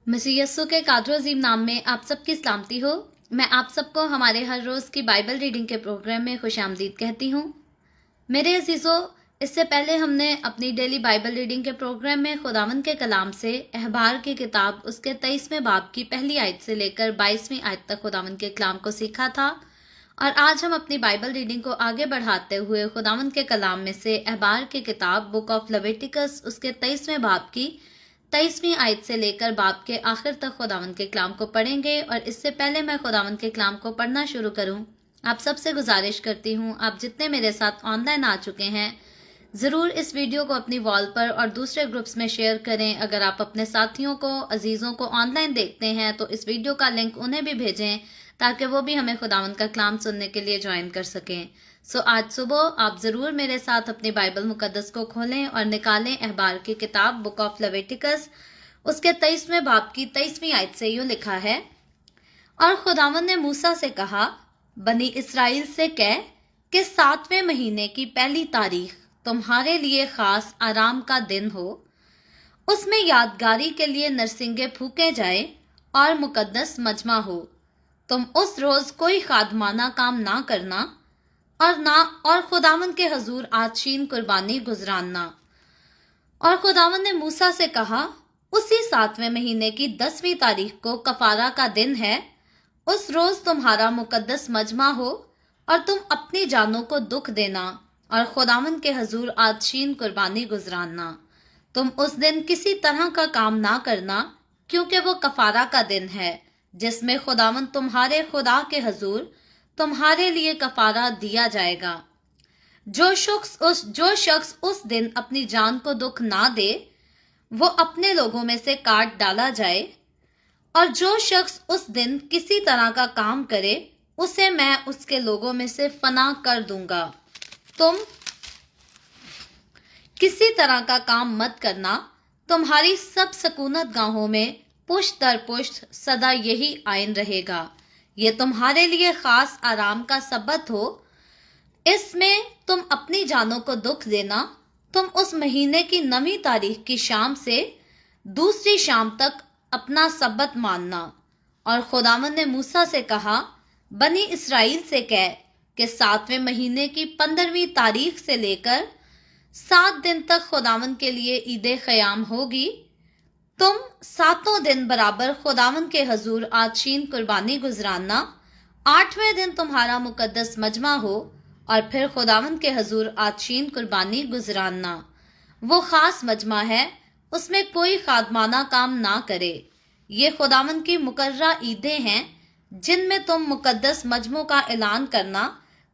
मसीह यस्सु के कादर अजीम नाम में आप सबकी सलामती हो। मैं आप सबको हमारे हर रोज़ की बाइबल रीडिंग के प्रोग्राम में खुशामदीद कहती हूँ। मेरे अजीज़ों, इससे पहले हमने अपनी डेली बाइबल रीडिंग के प्रोग्राम में खुदावंद के कलाम से अहबार की किताब उसके 23वें बाब की पहली आयत से लेकर 22वीं आयत तक खुदावंद के कलाम को सीखा था। और आज हम अपनी बाइबल रीडिंग को आगे बढ़ाते हुए खुदावंद के कलाम में से अहबार की किताब बुक ऑफ लेविटिकस उसके 23वें बाब की 23वीं आयत से लेकर बाब के आखिर तक खुदावंद के कलाम को पढ़ेंगे। और इससे पहले मैं खुदावंद के कलाम को पढ़ना शुरू करूं, आप सबसे गुजारिश करती हूं, आप जितने मेरे साथ ऑनलाइन आ चुके हैं, ज़रूर इस वीडियो को अपनी वॉल पर और दूसरे ग्रुप्स में शेयर करें। अगर आप अपने साथियों को, अजीज़ों को ऑनलाइन देखते हैं तो इस वीडियो का लिंक उन्हें भी भेजें ताकि वो भी हमें खुदावंद का कलाम सुनने के लिए ज्वाइन कर सकें। सो आज सुबह आप ज़रूर मेरे साथ अपनी बाइबल मुकद्दस को खोलें और निकालें अहबार की किताब बुक ऑफ लेविटिकस उसके 23वें बाब की 23वीं आयत से यूँ लिखा है, और खुदावंद ने मूसा से कहा, बनी इसराइल से कह कि 7वें महीने की पहली तारीख तुम्हारे लिए खास आराम का दिन हो। उसमें यादगारी के लिए नरसिंगे फूके जाए और मुकद्दस मजमा हो। तुम उस रोज कोई खादमाना काम ना करना और खुदावंद के हजूर आचीन कुर्बानी गुजराना। और खुदावंद ने मूसा से कहा, उसी 7वें महीने की 10वीं तारीख को कफारा का दिन है। उस रोज तुम्हारा मुकद्दस मजमा हो और तुम अपनी जानों को दुख देना और खुदावंद के हजूर आचीन कुर्बानी गुजराना। तुम उस दिन किसी तरह का काम ना करना, क्योंकि वो कफारा का दिन है जिसमें खुदावंद तुम्हारे खुदा के हजूर तुम्हारे लिए कफारा दिया जाएगा। जो शख्स उस दिन अपनी जान को दुख ना दे, वो अपने लोगों में से काट डाला जाए। और जो शख्स उस दिन किसी तरह का काम करे, उसे मैं उसके लोगों में से फना कर दूंगा। तुम किसी तरह का काम मत करना। तुम्हारी सब सकूनत गाहों में पुश्त दर पुश्त सदा यही आइन रहेगा। ये तुम्हारे लिए खास आराम का सबत हो। इसमें तुम अपनी जानों को दुख देना। तुम उस महीने की 9वीं तारीख की शाम से दूसरी शाम तक अपना सबत मानना। और खुदावंद ने मूसा से कहा, बनी इसराइल से कह कि 7वें महीने की 15वीं तारीख से लेकर 7 दिन तक खुदावंद के लिए ईद ख़याम होगी। तुम 7 दिन बराबर खुदावंद के हजूर आचीन कुर्बानी गुजराना। 8वें दिन तुम्हारा मुकद्दस मजमा हो और फिर खुदावंद के हजूर आचीन कुर्बानी गुजराना। वो खास मजमा है, उसमें कोई खादमाना काम ना करे। ये खुदावंद की मुकर्रा ईदें हैं जिनमें तुम मुकद्दस मजमों का ऐलान करना,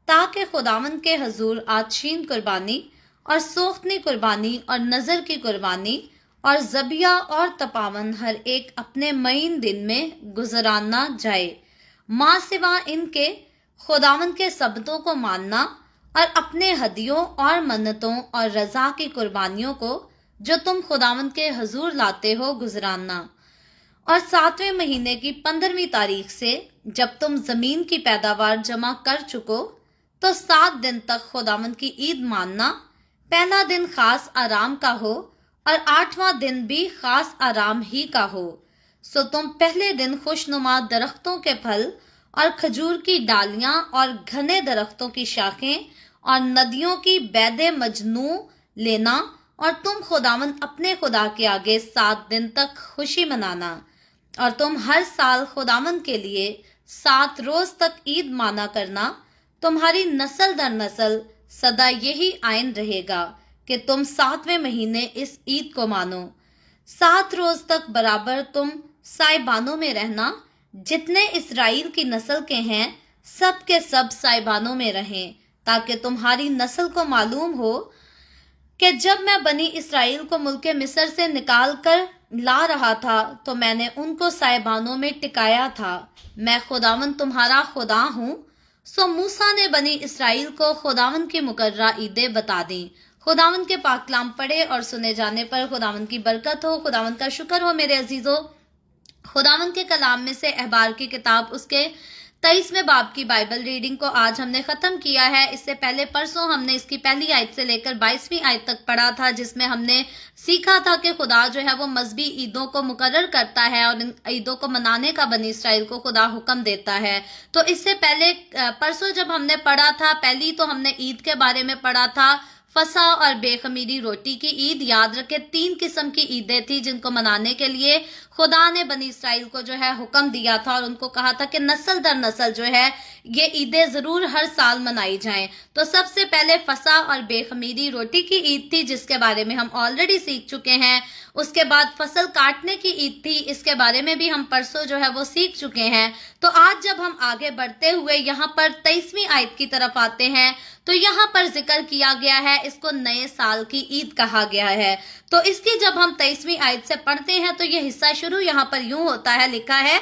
ताकि खुदावंद के हजूर आचीन कुर्बानी और सोख्तनी कुर्बानी और नज़र की कुर्बानी और जबिया और तपावन हर एक अपने मईन दिन में गुजराना जाए। माँ सिवा इनके खुदावंद के सबतों को मानना और अपने हदियों और मन्नतों और रजा की कुर्बानियों को जो तुम खुदावंद के हजूर लाते हो गुजराना। और 7वें महीने की 15वीं तारीख से जब तुम जमीन की पैदावार जमा कर चुको, तो 7 दिन तक खुदावंद की ईद मानना। पहला दिन खास आराम का हो और 8वां दिन भी खास आराम ही का हो। सो तुम पहले दिन खुशनुमा दरख्तों के फल और खजूर की डालियां और घने दरख्तों की शाखें और नदियों की बैदे मजनू लेना। और तुम खुदावंद अपने खुदा के आगे 7 दिन तक खुशी मनाना। और तुम हर साल खुदावंद के लिए 7 रोज तक ईद माना करना। तुम्हारी नस्ल दर नस्ल सदा यही आइन रहेगा कि तुम 7वें महीने इस ईद को मानो। 7 रोज तक बराबर तुम साइबानों में रहना। जितने इसराइल की नस्ल के हैं, सब के सब साइबानों में रहें, ताकि तुम्हारी नस्ल को मालूम हो कि जब मैं बनी इसराइल को मुल्क मिस्र से निकाल कर ला रहा था, तो मैंने उनको साइबानों में टिकाया था। मैं खुदावंद तुम्हारा खुदा हूँ। सो मूसा ने बनी इसराइल को खुदावंद की मुकर्रा ईदें बता दी। खुदावंद के पाक कलाम पढ़े और सुने जाने पर खुदावंद की बरकत हो। खुदावंद का शुक्र हो मेरे अजीजों। खुदावंद के कलाम में से अहबार की किताब उसके 23वें बाब की बाइबल रीडिंग को आज हमने खत्म किया है। इससे पहले परसों हमने इसकी पहली आयत से लेकर 22वीं आयत तक पढ़ा था, जिसमें हमने सीखा था कि खुदा जो है वो मजहबी ईदों को मुकर्रर करता है और इन ईदों को मनाने का बनी इसराइल को खुदा हुक्म देता है। तो इससे पहले परसों जब हमने पढ़ा था, पहली तो हमने ईद के बारे में पढ़ा था, फसा और बेखमीरी रोटी की ईद। याद रखें 3 किस्म की ईदें थी जिनको मनाने के लिए खुदा ने बनी इसराइल को जो है हुक्म दिया था और उनको कहा था कि नस्ल दर नस्ल जो है ये ईदें जरूर हर साल मनाई जाएं। तो सबसे पहले फसा और बेखमीरी रोटी की ईद थी, जिसके बारे में हम ऑलरेडी सीख चुके हैं। उसके बाद फसल काटने की ईद थी, इसके बारे में भी हम परसों जो है वो सीख चुके हैं। तो आज जब हम आगे बढ़ते हुए यहाँ पर 23वीं आयत की तरफ आते हैं तो यहाँ पर जिक्र किया गया है, इसको नए साल की ईद कहा गया है। तो इसकी जब हम 23वीं आयत से पढ़ते हैं तो यह हिस्सा शुरू यहाँ पर यूं होता है, लिखा है,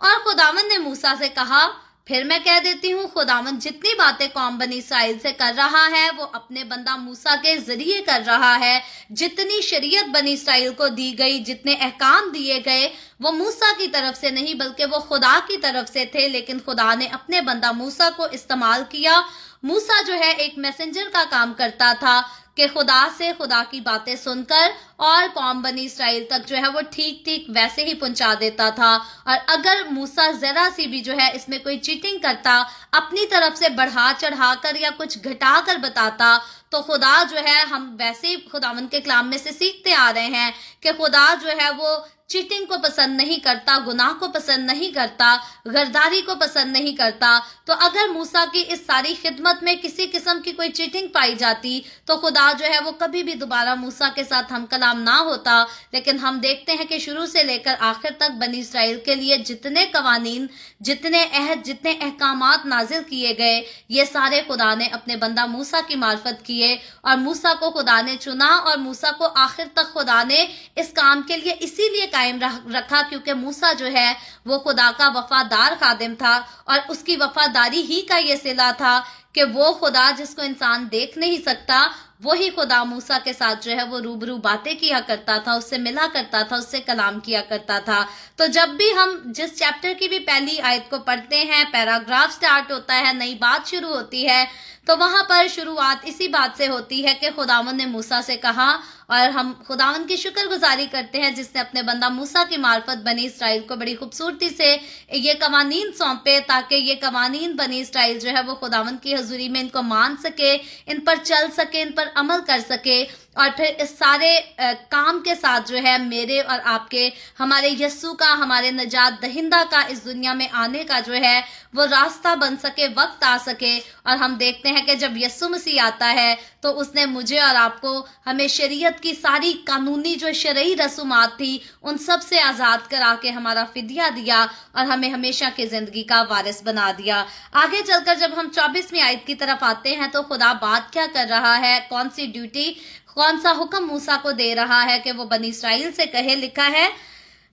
और खुदावन ने मूसा से कहा, फिर मैं कह देती हूँ, खुदावन जितनी बातें कौम बनी इसराइल से कर रहा है वो अपने बंदा मूसा के जरिए कर रहा है। जितनी शरीयत बनी इसराइल को दी गई, जितने अहकाम दिए गए, वो मूसा की तरफ से नहीं बल्कि वो खुदा की तरफ से थे। लेकिन खुदा ने अपने बंदा मूसा को इस्तेमाल किया। मूसा जो है एक मैसेंजर का काम करता था कि खुदा से खुदा की बातें सुनकर और कौम बनी इसराइल तक जो है वो ठीक ठीक वैसे ही पहुंचा देता था। और अगर मूसा जरा सी भी जो है इसमें कोई चीटिंग करता, अपनी तरफ से बढ़ा चढ़ा कर या कुछ घटा कर बताता, तो खुदा जो है, हम वैसे ही खुदावन के कलाम में से सीखते आ रहे हैं कि खुदा जो है वो चीटिंग को पसंद नहीं करता, गुनाह को पसंद नहीं करता, गरदारी को पसंद नहीं करता। तो अगर मूसा की इस सारी खिदमत में किसी किस्म की कोई चीटिंग पाई जाती तो खुदा जो है वो कभी भी दोबारा मूसा के साथ हम कलाम ना होता। लेकिन हम देखते हैं कि शुरू से लेकर आखिर तक बनी इसराइल के लिए जितने कवानीन, जितने अहद, जितने अहकामात नाजिल किए गए, ये सारे खुदा ने अपने बंदा मूसा की मार्फत किए और मूसा को खुदा ने चुना और मूसा को आखिर तक खुदा ने इस काम के लिए इसीलिए कायम रखा क्योंकि मूसा जो है वो खुदा का वफादार खादिम था और उसकी वफादारी ही का ये सिला था कि वो खुदा जिसको इंसान देख नहीं सकता, वही खुदा मूसा के साथ जो है वो रूबरू बातें किया करता था, उससे मिला करता था, उससे कलाम किया करता था। तो जब भी हम जिस चैप्टर की भी पहली आयत को पढ़ते हैं, पैराग्राफ स्टार्ट होता है, नई बात शुरू होती है, तो वहां पर शुरुआत इसी बात से होती है कि खुदावन ने मूसा से कहा। और हम खुदावन की शुक्रगुजारी करते हैं जिसने अपने बंदा मूसा की मार्फत बनी इसराइल को बड़ी खूबसूरती से ये कवानीन सौंपे, ताकि ये कवानीन बनी इसराइल जो है वो खुदावन की हजूरी में इनको मान सके, इन पर चल सके, इन पर अमल कर सके और फिर इस सारे काम के साथ जो है मेरे और आपके, हमारे यस्सु का, हमारे नजात दहिंदा का इस दुनिया में आने का जो है वो रास्ता बन सके, वक्त आ सके। और हम देखते हैं कि जब यस्सु मसीह आता है तो उसने मुझे और आपको, हमें शरीयत की सारी कानूनी जो शरई रसूमात थी उन सब से आज़ाद करा के हमारा फिदिया दिया और हमें हमेशा की जिंदगी का वारिस बना दिया। आगे चलकर जब हम 24वीं आयत की तरफ आते हैं तो खुदा बात क्या कर रहा है, कौन सी ड्यूटी, कौन सा हुक्म मूसा को दे रहा है कि वो बनी इसराइल से कहे। लिखा है,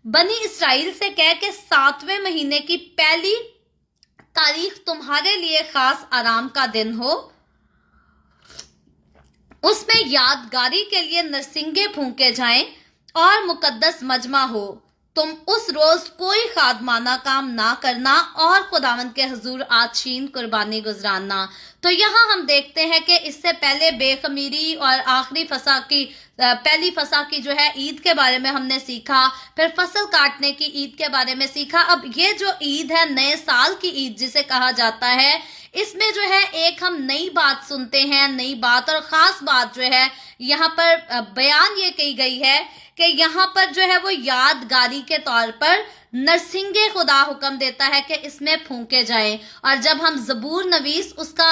बनी इसराइल से कह के 7वें महीने की पहली तारीख तुम्हारे लिए खास आराम का दिन हो, उसमें यादगारी के लिए नरसिंगे फूंके जाएं और मुकद्दस मजमा हो। तुम उस रोज कोई खादमाना काम ना करना और खुदावंद के हुजूर आशीन कुर्बानी गुजराना। तो यहाँ हम देखते हैं कि इससे पहले बेखमीरी और आखिरी फसा की, पहली फसा की जो है ईद के बारे में हमने सीखा, फिर फसल काटने की ईद के बारे में सीखा। अब ये जो ईद है, नए साल की ईद जिसे कहा जाता है, इसमें जो है एक हम नई बात सुनते हैं, नई बात और खास बात जो है यहाँ पर बयान ये की गई है कि यहाँ पर जो है वो यादगारी के तौर पर नरसिंगे खुदा हुक्म देता है कि इसमें फूंके जाएं। और जब हम ज़बूर नवीस उसका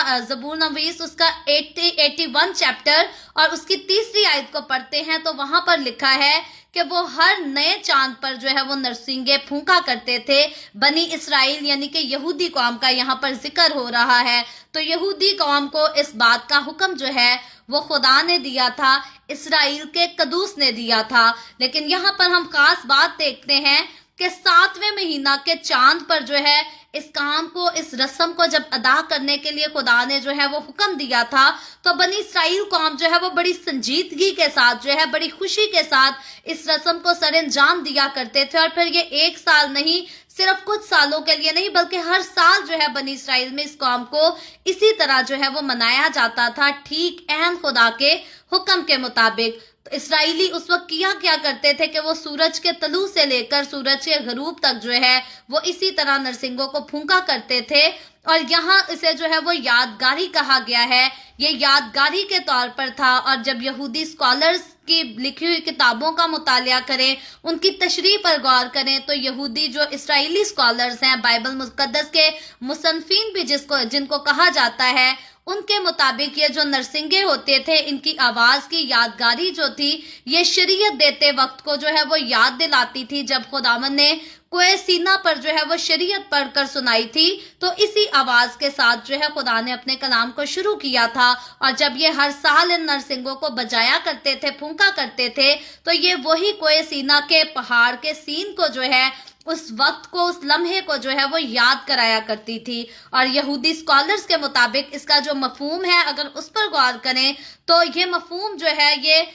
81 चैप्टर और उसकी 3री आयत को पढ़ते हैं तो वहां पर लिखा है कि वो हर नए चांद पर जो है वो नरसिंगे फूंका करते थे। बनी इसराइल यानी कि यहूदी कौम का यहाँ पर जिक्र हो रहा है। तो यहूदी कौम को इस बात का हुक्म जो है वो खुदा ने दिया था, इसराइल के कदूस ने दिया था। लेकिन यहाँ पर हम खास बात देखते हैं कि 7वें महीना के चांद पर जो है इस काम को, इस रस्म को जब अदा करने के लिए खुदा ने जो है वो हुक्म दिया था, तो बनी इसराइल कौम जो है वो बड़ी संजीदगी के साथ जो है, बड़ी खुशी के साथ इस रस्म को सरअंजाम दिया करते थे। और फिर ये 1 साल नहीं, सिर्फ कुछ सालों के लिए नहीं बल्कि हर साल जो है बनी इसराइल में इस कौम को इसी तरह जो है वो मनाया जाता था, ठीक ऐन खुदा के हुक्म के मुताबिक। तो इसराइली उस वक्त किया क्या करते थे कि वो सूरज के तलू से लेकर सूरज के गरूब तक जो है वो इसी तरह नरसिंगों को फूंका करते थे। और यहाँ इसे जो है वो यादगारी कहा गया है, ये यादगारी के तौर पर था। और जब यहूदी स्कॉलर्स की लिखी हुई किताबों का मुतालिया करें, उनकी तशरीह पर गौर करें, तो यहूदी जो इसराइली स्कॉलर्स हैं, बाइबल मुक़द्दस के मुसन्निफ़ीन भी जिनको कहा जाता है, उनके मुताबिक ये जो नरसिंगे होते थे, इनकी आवाज की यादगारी जो थी, ये शरीयत देते वक्त को जो है वो याद दिलाती थी। जब खुदावंद ने कोए सीना पर जो है वो शरीयत पढ़कर सुनाई थी, तो इसी आवाज के साथ जो है खुदा ने अपने कलाम को शुरू किया था। और जब ये हर साल इन नरसिंगों को बजाया करते थे, फूंका करते थे, तो ये वही कोए सीना के पहाड़ के सीन को जो है, उस वक्त को, उस लम्हे को जो है वो याद कराया करती थी। और यहूदी स्कॉलर्स के मुताबिक इसका जो मफहूम है, अगर उस पर गौर करें, तो ये मफहूम जो है ये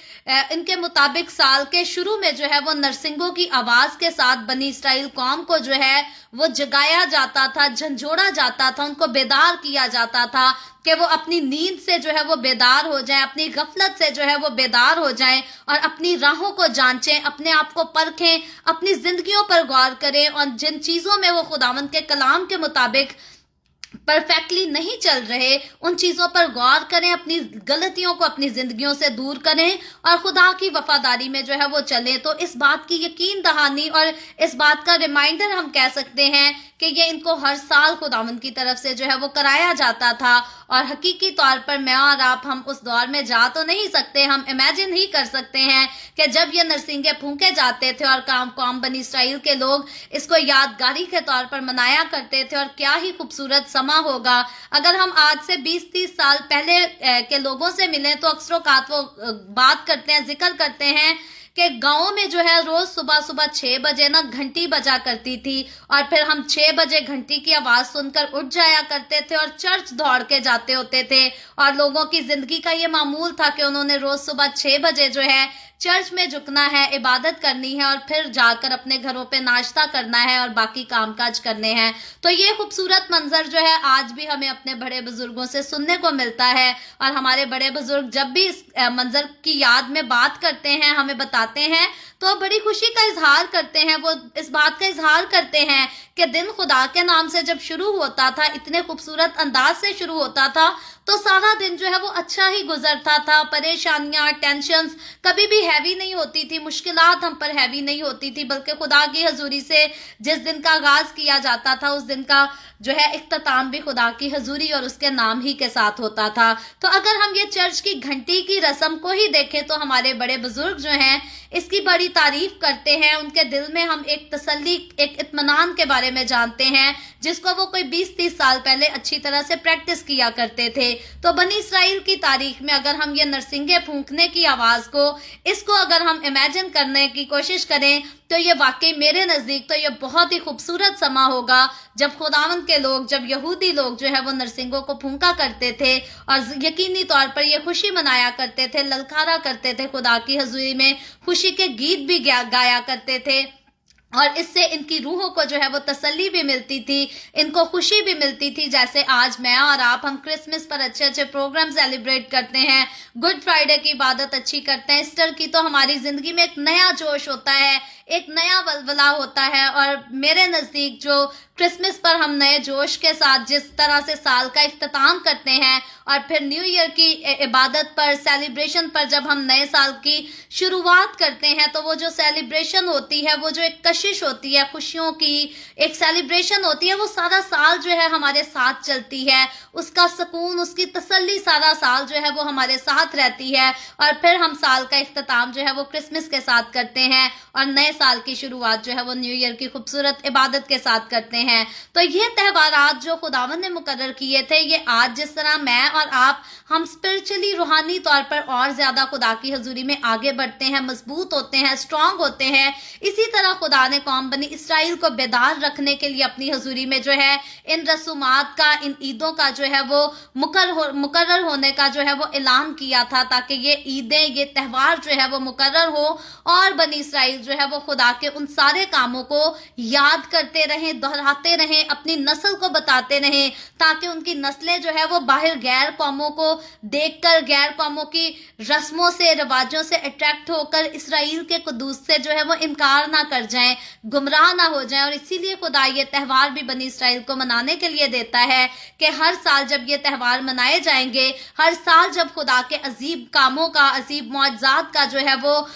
इनके मुताबिक साल के शुरू में जो है वो नरसिंगों की आवाज के साथ बनी इसराइल कौम को जो है वो जगाया जाता था, झंझोड़ा जाता था, उनको बेदार किया जाता था कि वो अपनी नींद से जो है वो बेदार हो जाएं, अपनी गफलत से जो है वो बेदार हो जाएं और अपनी राहों को जांचें, अपने आप को परखें, अपनी जिंदगियों पर गौर करें और जिन चीजों में वो खुदावंद के कलाम के मुताबिक परफेक्टली नहीं चल रहे, उन चीजों पर गौर करें, अपनी गलतियों को अपनी जिंदगियों से दूर करें और खुदा की वफादारी में जो है वो चलें। तो इस बात की यकीन दहानी और इस बात का रिमाइंडर हम कह सकते हैं कि ये इनको हर साल खुदावंद की तरफ से जो है वो कराया जाता था। और हकीकी तौर पर मैं और आप, हम उस दौर में जा तो नहीं सकते, हम इमेजिन ही कर सकते हैं कि जब ये नरसिंगे फूंके जाते थे और कौम बनी इसराइल के लोग इसको यादगारी के तौर पर मनाया करते थे, और क्या ही खूबसूरत समा होगा। अगर हम आज से 20-30 साल पहले के लोगों से मिलें, तो अक्सर औकात वो बात करते हैं, जिक्र करते हैं कि गाँव में जो है रोज सुबह 6 बजे ना घंटी बजा करती थी, और फिर हम 6 बजे घंटी की आवाज सुनकर उठ जाया करते थे और चर्च दौड़ के जाते होते थे। और लोगों की जिंदगी का ये मामूल था कि उन्होंने रोज सुबह 6 बजे जो है चर्च में झुकना है, इबादत करनी है और फिर जाकर अपने घरों पे नाश्ता करना है और बाकी कामकाज करने हैं। तो ये खूबसूरत मंजर जो है आज भी हमें अपने बड़े बुजुर्गों से सुनने को मिलता है। और हमारे बड़े बुजुर्ग जब भी इस मंजर की याद में बात करते हैं, हमें बताते हैं, तो बड़ी खुशी का इजहार करते हैं। वो इस बात का इजहार करते हैं कि दिन खुदा के नाम से जब शुरू होता था, इतने खूबसूरत अंदाज से शुरू होता था, तो सारा दिन जो है वो अच्छा ही गुजरता था। परेशानियां, टेंशन्स कभी भी हैवी नहीं होती थी, मुश्किलात हम पर हैवी नहीं होती थी, बल्कि खुदा की हजूरी से जिस दिन का आगाज किया जाता था, उस दिन का जो है इख्तिताम भी खुदा की हजूरी और उसके नाम ही के साथ होता था। तो अगर हम ये चर्च की घंटी की रस्म को ही देखें, तो हमारे बड़े बुजुर्ग जो हैं इसकी बड़ी तारीफ करते हैं। उनके दिल में हम एक तसल्ली, एक इत्मीनान के बारे में जानते हैं, जिसको वो कोई 20-30 साल पहले अच्छी तरह से प्रैक्टिस किया करते थे। तो बनी इसराइल की तारीख में अगर हम ये नरसिंगे फूंकने की आवाज को, इसको अगर हम इमेजिन करने की कोशिश करें, तो ये वाकई मेरे नजदीक तो ये बहुत ही खूबसूरत समा होगा जब खुदावंद के लोग, जब यहूदी लोग जो है वो नरसिंगों को फूंका करते थे और यकीनी तौर पर ये खुशी मनाया करते थे, ललकारा करते थे, खुदा की हजूरी में खुशी के गीत भी गाया करते थे। और इससे इनकी रूहों को जो है वो तसल्ली भी मिलती थी, इनको खुशी भी मिलती थी। जैसे आज मैं और आप, हम क्रिसमस पर अच्छे अच्छे प्रोग्राम सेलिब्रेट करते हैं, गुड फ्राइडे की इबादत अच्छी करते हैं, ईस्टर की, तो हमारी जिंदगी में एक नया जोश होता है, एक नया वलवला होता है। और मेरे नज़दीक जो क्रिसमस पर हम नए जोश के साथ जिस तरह से साल का इख्तिताम करते हैं और फिर न्यू ईयर की इबादत पर, सेलिब्रेशन पर जब हम नए साल की शुरुआत करते हैं, तो वो जो सेलिब्रेशन होती है, वो जो एक कशिश होती है, खुशियों की एक सेलिब्रेशन होती है, वो सारा साल जो है हमारे साथ चलती है। उसका सुकून, उसकी तसल्ली सारा साल जो है वो हमारे साथ रहती है। और फिर हम साल का इख्तिताम जो है वो क्रिसमस के साथ करते हैं और नए साल की शुरुआत जो है वो न्यू ईयर की खूबसूरत इबादत के साथ करते हैं। तो ये त्योहारात जो खुदावंद ने मुकर्रर किए थे, ये आज जिस तरह मैं और आप, हम स्पिरिचुअली, रूहानी तौर पर और ज्यादा खुदा की हजूरी में आगे बढ़ते हैं, मजबूत होते हैं, स्ट्रांग होते हैं, इसी तरह खुदा ने कौम बनी इसराइल को बेदार रखने के लिए अपनी हजूरी में जो है इन रसूमात का, इन ईदों का जो है वो मुकर्रर होने का जो है वो ऐलान किया था, ताकि ये ईदें, ये त्यौहार जो है वो मुकर्रर हो और बनी इसराइल जो है वो खुदा के उन सारे कामों को याद करते रहें, दोहराते रहें, अपनी नस्ल को बताते रहें, ताकि उनकी नस्लें जो है वो बाहर गैर कौमों को देखकर, गैर कौमों की रस्मों से, रिवाजों से अट्रैक्ट होकर इसराइल के कुदूस से जो है वो इनकार ना कर जाएं, गुमराह ना हो जाएं। और इसीलिए खुदा ये त्यौहार भी बनी इसराइल को मनाने के लिए देता है कि हर साल जब ये त्यौहार मनाए जाएंगे, हर साल जब खुदा के अजीब कामों का, अजीब मौजज़ात का जो है वो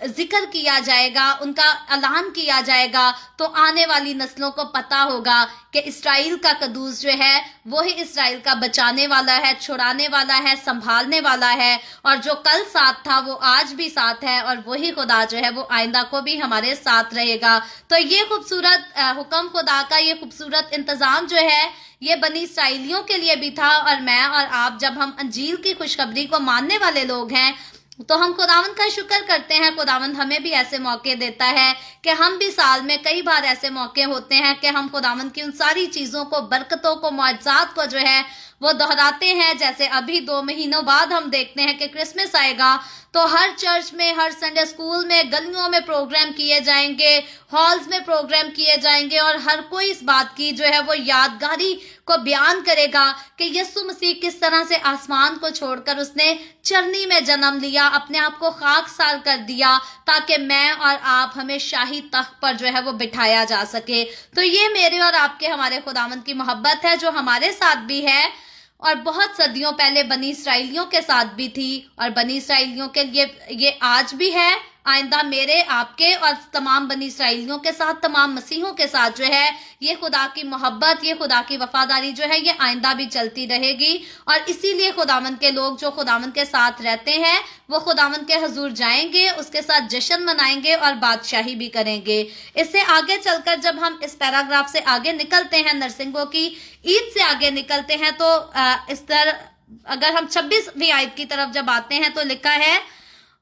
जिक्र किया जाएगा, उनका ऐलान किया जाएगा, तो आने वाली नस्लों को पता होगा कि इसराइल का कदूस जो है वही इसराइल का बचाने वाला है, छुड़ाने वाला है, संभालने वाला है, और जो कल साथ था वो आज भी साथ है, और वही खुदा जो है वो आइंदा को भी हमारे साथ रहेगा। तो ये खूबसूरत हुक्म खुदा का, ये खूबसूरत इंतजाम जो है ये बनी इसराइलियों के लिए भी था। और मैं और आप, जब हम अंजील की खुशखबरी को मानने वाले लोग हैं, तो हम खुदावंद का शुक्र करते हैं। खुदावंद हमें भी ऐसे मौके देता है कि हम भी साल में कई बार ऐसे मौके होते हैं कि हम खुदावंद की उन सारी चीज़ों को, बरकतों को, मुआज़ात को जो है वो दोहराते हैं। जैसे अभी 2 महीनों बाद हम देखते हैं कि क्रिसमस आएगा, तो हर चर्च में, हर संडे स्कूल में, गलियों में प्रोग्राम किए जाएंगे, हॉल्स में प्रोग्राम किए जाएंगे, और हर कोई इस बात की जो है वो यादगारी को बयान करेगा कि यीशु मसीह किस तरह से आसमान को छोड़कर उसने चरनी में जन्म लिया, अपने आप को खाकसार कर दिया, ताकि मैं और आप, हमें शाही तख्त पर जो है वो बिठाया जा सके। तो ये मेरे और आपके, हमारे खुदावंद की मोहब्बत है जो हमारे साथ भी है, और बहुत सदियों पहले बनी इसराइलियों के साथ भी थी, और बनी इसराइलियों के लिए ये आज भी है, आइंदा मेरे, आपके और तमाम बनी इसराइलियों के साथ, तमाम मसीहों के साथ जो है ये खुदा की मोहब्बत, ये खुदा की वफादारी जो है ये आइंदा भी चलती रहेगी। और इसीलिए खुदावंद के लोग जो खुदावंद के साथ रहते हैं वो खुदावंद के हजूर जाएंगे, उसके साथ जश्न मनाएंगे और बादशाही भी करेंगे। इससे आगे चलकर जब हम इस पैराग्राफ से आगे निकलते हैं, नरसिंगों की ईद से आगे निकलते हैं, तो इस तरह अगर हम 26वीं आयत की तरफ जब आते हैं तो लिखा है,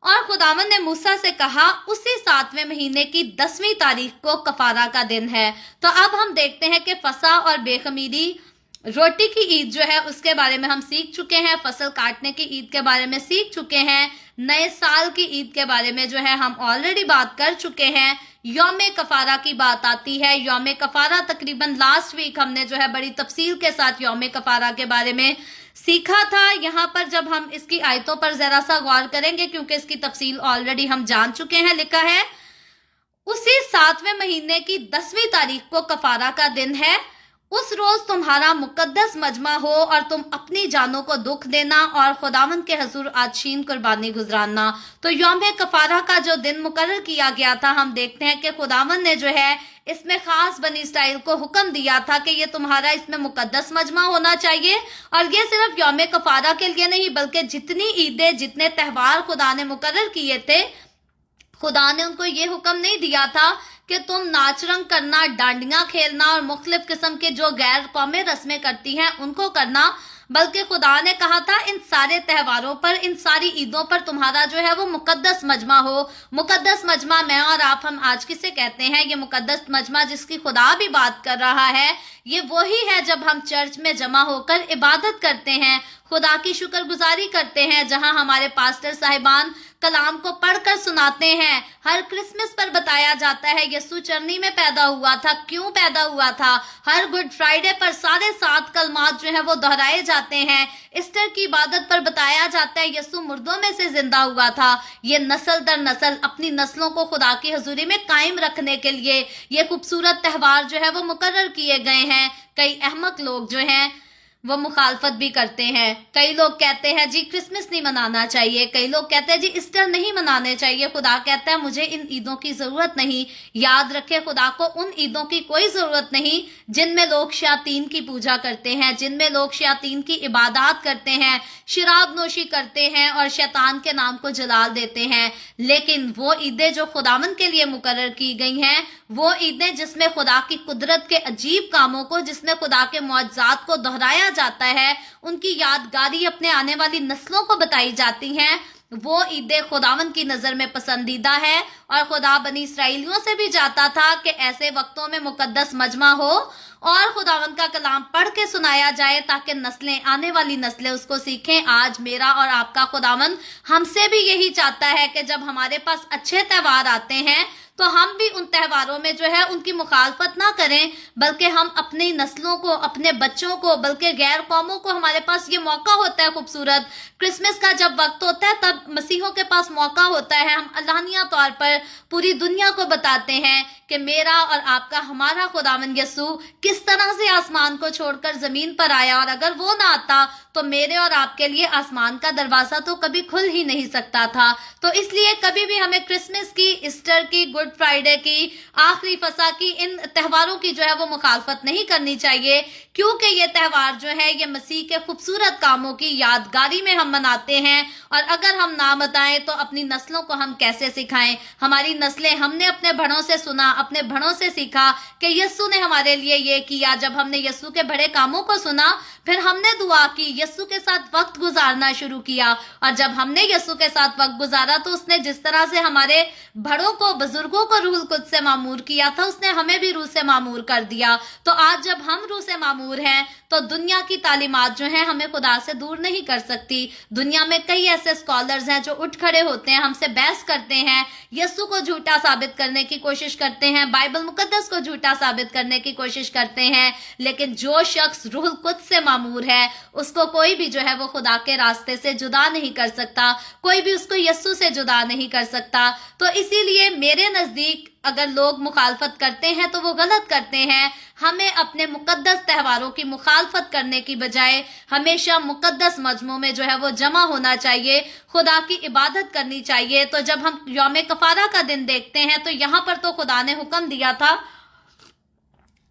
और खुदावंद ने मूसा से कहा, उसी 7वें महीने की 10वीं तारीख को कफारा का दिन है। तो अब हम देखते हैं कि फसा और बेखमीरी रोटी की ईद जो है उसके बारे में हम सीख चुके हैं, फसल काटने की ईद के बारे में सीख चुके हैं, नए साल की ईद के बारे में जो है हम ऑलरेडी बात कर चुके हैं। यौम कफारा की बात आती है। यौम कफारा तकरीबन लास्ट वीक हमने जो है बड़ी तफसील के साथ यौम कफारा के बारे में सीखा था। यहाँ पर जब हम इसकी आयतों पर जरा सा गौर करेंगे, क्योंकि इसकी तफसील ऑलरेडी हम जान चुके हैं, लिखा है उसी 7वें महीने की 10वीं तारीख को कफारा का दिन है। उस रोज तुम्हारा मुकद्दस मजमा हो और तुम अपनी जानों को दुख देना और खुदावंद के हजूर आजीम कुर्बानी गुजराना। तो यौम कफारा का जो दिन मुकर्रर किया गया था, हम देखते हैं कि खुदावंद ने जो है इसमें खास बनी इसराइल को हुक्म दिया था कि ये तुम्हारा इसमें मुकद्दस मजमा होना चाहिए। और ये सिर्फ यौम कफारा के लिए नहीं, बल्कि जितनी ईदें, जितने त्यौहार खुदा ने मुकर्रर किए थे, खुदा ने उनको ये हुक्म नहीं दिया था कि तुम नाच रंग करना, डांडियां खेलना और मुख्तलिफ किस्म के जो गैर कौमें रस्में करती हैं उनको करना, बल्कि खुदा ने कहा था इन सारे त्यौहारों पर, इन सारी ईदों पर तुम्हारा जो है वो मुकद्दस मजमा हो। मुकद्दस मजमा मैं और आप, हम आज किसे कहते हैं? ये मुकद्दस मजमा जिसकी खुदा भी बात कर रहा है, ये वही है जब हम चर्च में जमा होकर इबादत करते हैं, खुदा की शुक्रगुजारी करते हैं, जहां हमारे पास्टर साहिबान कलाम को पढ़कर सुनाते हैं। हर क्रिसमस पर बताया जाता है यीशु चरनी में पैदा हुआ था, क्यों पैदा हुआ था। हर गुड फ्राइडे पर सारे 7 कलमात जो है वो दोहराए जाते हैं। ईस्टर की इबादत पर बताया जाता है यीशु मुर्दों में से जिंदा हुआ था। ये नस्ल दर नस्ल अपनी नस्लों को खुदा की हजूरी में कायम रखने के लिए ये खूबसूरत त्यौहार जो है वो मुकर्रर किए गए हैं। कई अहमक लोग जो हैं वो मुखालफत भी करते हैं। कई लोग कहते हैं जी क्रिसमस नहीं मनाना चाहिए, कई लोग कहते हैं जी ईस्टर नहीं मनाने चाहिए। खुदा कहता है मुझे इन ईदों की जरूरत नहीं। याद रखे, खुदा को उन ईदों की कोई जरूरत नहीं जिनमें लोग शयातीन की पूजा करते हैं, जिनमें लोग शयातीन की इबादत करते हैं, शराब नोशी करते हैं और शैतान के नाम को जलाल देते हैं। लेकिन वो ईदें जो खुदावंद के लिए मुकर्रर की गई हैं, वो ईदें जिसमें खुदा की कुदरत के अजीब कामों को, जिसमें खुदा के मुआजिज़ात को दोहराया जाता है, उनकी यादगारी अपने आने वाली नस्लों को बताई जाती हैं, वो ईद खुदावन की नज़र में पसंदीदा है और खुदा बनी इसराइलियों से भी चाहता था कि ऐसे वक्तों में मुकद्दस मजमा हो और खुदावन का कलाम पढ़ के सुनाया जाए ताकि नस्लें, आने वाली नस्लें उसको सीखें। आज मेरा और आपका खुदावन हमसे भी यही चाहता है कि जब हमारे पास अच्छे त्यौहार आते हैं तो हम भी उन त्योहारों में जो है उनकी मुखालफत ना करें, बल्कि हम अपनी नस्लों को, अपने बच्चों को, बल्कि गैर कौमों को, हमारे पास ये मौका होता है खूबसूरत, क्रिसमस का जब वक्त होता है तब मसीहों के पास मौका होता है, हम अल्लाहनिया तौर पर पूरी दुनिया को बताते हैं कि मेरा और आपका, हमारा खुदावन यसू किस तरह से आसमान को छोड़कर जमीन पर आया, और अगर वो ना आता तो मेरे और आपके लिए आसमान का दरवाजा तो कभी खुल ही नहीं सकता था। तो इसलिए कभी भी हमें क्रिसमस की, ईस्टर की, गुड फ्राइडे की, आखिरी फसा की, इन त्योहारों की जो है वो मुखालफत नहीं करनी चाहिए, क्योंकि ये त्यौहार जो है ये मसीह के खूबसूरत कामों की यादगारी में हम मनाते हैं। और अगर हम ना बताएं तो अपनी नस्लों को हम कैसे सिखाएं? हमारी नस्लें, हमने अपने बड़ों से सुना, अपने बड़ों से सीखा कि यस्सु ने हमारे लिए ये किया। जब हमने यस्सु के बड़े कामों को सुना, फिर हमने दुआ की, यस्सु के साथ वक्त गुजारना शुरू किया, और जब हमने यस्सु के साथ वक्त गुजारा तो उसने जिस तरह से हमारे बड़ों को, बुजुर्गों को रूह कुद्स से मामूर किया था, उसने हमें भी रूह से मामूर कर दिया। तो आज जब हम रूह से मामूर हैं तो दुनिया की तालीमात जो है हमें खुदा से दूर नहीं कर सकती। दुनिया में कई ऐसे स्कॉलर्स हैं जो उठ खड़े होते हैं, हमसे बहस करते हैं, यस्सु को झूठा साबित करने की कोशिश करते हैं, बाइबल मुकद्दस को झूठा साबित करने की कोशिश करते हैं, लेकिन जो शख्स रूह कुद्स से मामूर है उसको कोई भी जो है वो खुदा के रास्ते से जुदा नहीं कर सकता, कोई भी उसको यस्सु से जुदा नहीं कर सकता। तो इसीलिए मेरे नजदीक अगर लोग मुखालफत करते हैं तो वो गलत करते हैं। हमें अपने मुकद्दस त्योहारों की मुखालफत करने की बजाय हमेशा मुकद्दस मजमों में जो है वो जमा होना चाहिए, खुदा की इबादत करनी चाहिए। तो जब हम यौम कफारा का दिन देखते हैं तो यहाँ पर तो खुदा ने हुक्म दिया था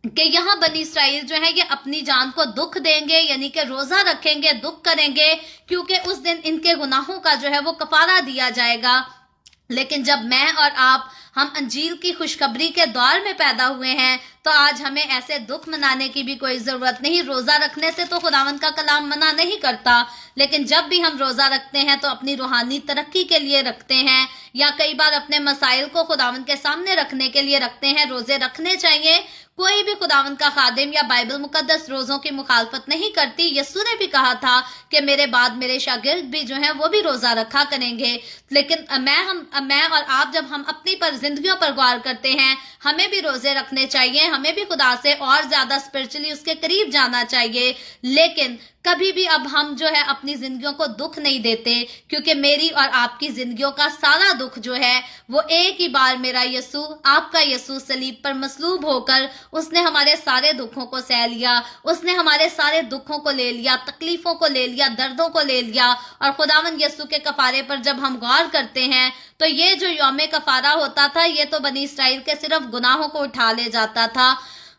कि यहाँ बनी इसराइल जो है ये अपनी जान को दुख देंगे, यानी कि रोजा रखेंगे, दुख करेंगे, क्योंकि उस दिन इनके गुनाहों का जो है वो कफारा दिया जाएगा। लेकिन जब मैं और आप, हम अंजील की खुशखबरी के दौर में पैदा हुए हैं, तो आज हमें ऐसे दुख मनाने की भी कोई जरूरत नहीं। रोजा रखने से तो खुदावंद का कलाम मना नहीं करता, लेकिन जब भी हम रोजा रखते हैं तो अपनी रूहानी तरक्की के लिए रखते हैं, या कई बार अपने मसाइल को खुदावंद के सामने रखने के लिए रखते हैं। रोजे रखने चाहिए, कोई भी खुदावंद का खादिम या बाइबल मुकद्दस रोजों की मुखालफत नहीं करती। यस्सु ने भी कहा था कि मेरे बाद मेरे शागिर्द भी जो हैं वो भी रोजा रखा करेंगे। लेकिन मैं और आप जब हम अपनी पर जिंदगियों पर गौर करते हैं, हमें भी रोजे रखने चाहिए, हमें भी खुदा से और ज्यादा स्पिरिचुअली उसके करीब जाना चाहिए। लेकिन कभी भी अब हम जो है अपनी जिंदगियों को दुख नहीं देते, क्योंकि मेरी और आपकी जिंदगियों का सारा दुख जो है वो एक ही बार मेरा यस्सु, आपका यस्सु सलीब पर मसलूब होकर उसने हमारे सारे दुखों को सह लिया, उसने हमारे सारे दुखों को ले लिया, तकलीफों को ले लिया, दर्दों को ले लिया। और खुदावंद यस्सु के कफारे पर जब हम गौर करते हैं तो ये जो यौम कफारा होता था ये तो बनी इसराइल के सिर्फ गुनाहों को उठा ले जाता था,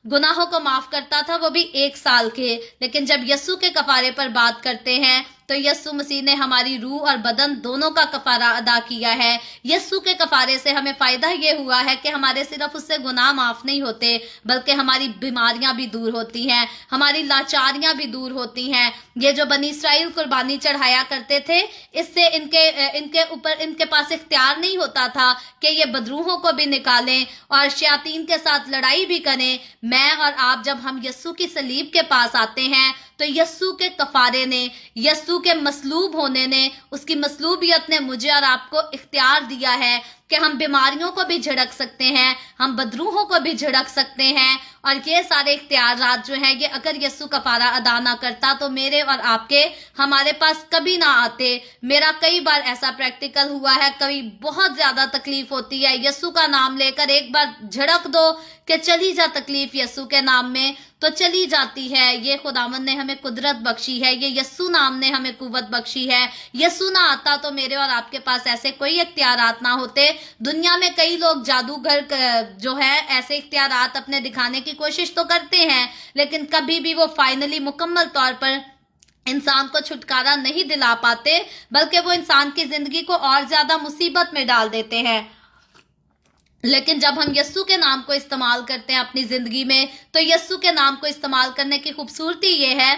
गुनाहों को माफ करता था, वो भी 1 साल के। लेकिन जब यस्सु के कफारे पर बात करते हैं तो यस्सु मसीह ने हमारी रूह और बदन दोनों का कफारा अदा किया है। यस्सु के कफारे से हमें फायदा ये हुआ है कि हमारे सिर्फ उससे गुनाह माफ नहीं होते, बल्कि हमारी बीमारियां भी दूर होती हैं, हमारी लाचारियां भी दूर होती हैं। ये जो बनी इसराइल कुर्बानी चढ़ाया करते थे, इससे इनके ऊपर, इनके पास इख्तियार नहीं होता था कि ये बदरूहों को भी निकालें और शयातीन के साथ लड़ाई भी करें। मैं और आप जब हम यस्सु की सलीब के पास आते हैं तो यस्सु के कफारे ने, यस्सु के मसलूब होने ने, उसकी मसलूबियत ने मुझे और आपको इख्तियार दिया है कि हम बीमारियों को भी झिड़क सकते हैं, हम बदरूहों को भी झिड़क सकते हैं। और ये सारे इख्तियारात जो हैं ये अगर यस्सु कफारा अदा ना करता तो मेरे और आपके, हमारे पास कभी ना आते। मेरा कई बार ऐसा प्रैक्टिकल हुआ है, कभी बहुत ज्यादा तकलीफ होती है, यस्सु का नाम लेकर एक बार झिड़क दो कि चली जा तकलीफ यस्सु के नाम में, तो चली जाती है। ये खुदावंद ने हमें कुदरत बख्शी है, ये यस्सु नाम ने हमें कुव्वत बख्शी है। यस्सु ना आता तो मेरे और आपके पास ऐसे कोई इख्तियारात ना होते। दुनिया में कई लोग जादूगर जो है ऐसे इख्तियारात अपने दिखाने की कोशिश तो करते हैं, लेकिन कभी भी वो फाइनली मुकम्मल तौर पर इंसान को छुटकारा नहीं दिला पाते, बल्कि वो इंसान की जिंदगी को और ज्यादा मुसीबत में डाल देते हैं। लेकिन जब हम यस्सु के नाम को इस्तेमाल करते हैं अपनी जिंदगी में, तो यस्सु के नाम को इस्तेमाल करने की खूबसूरती ये है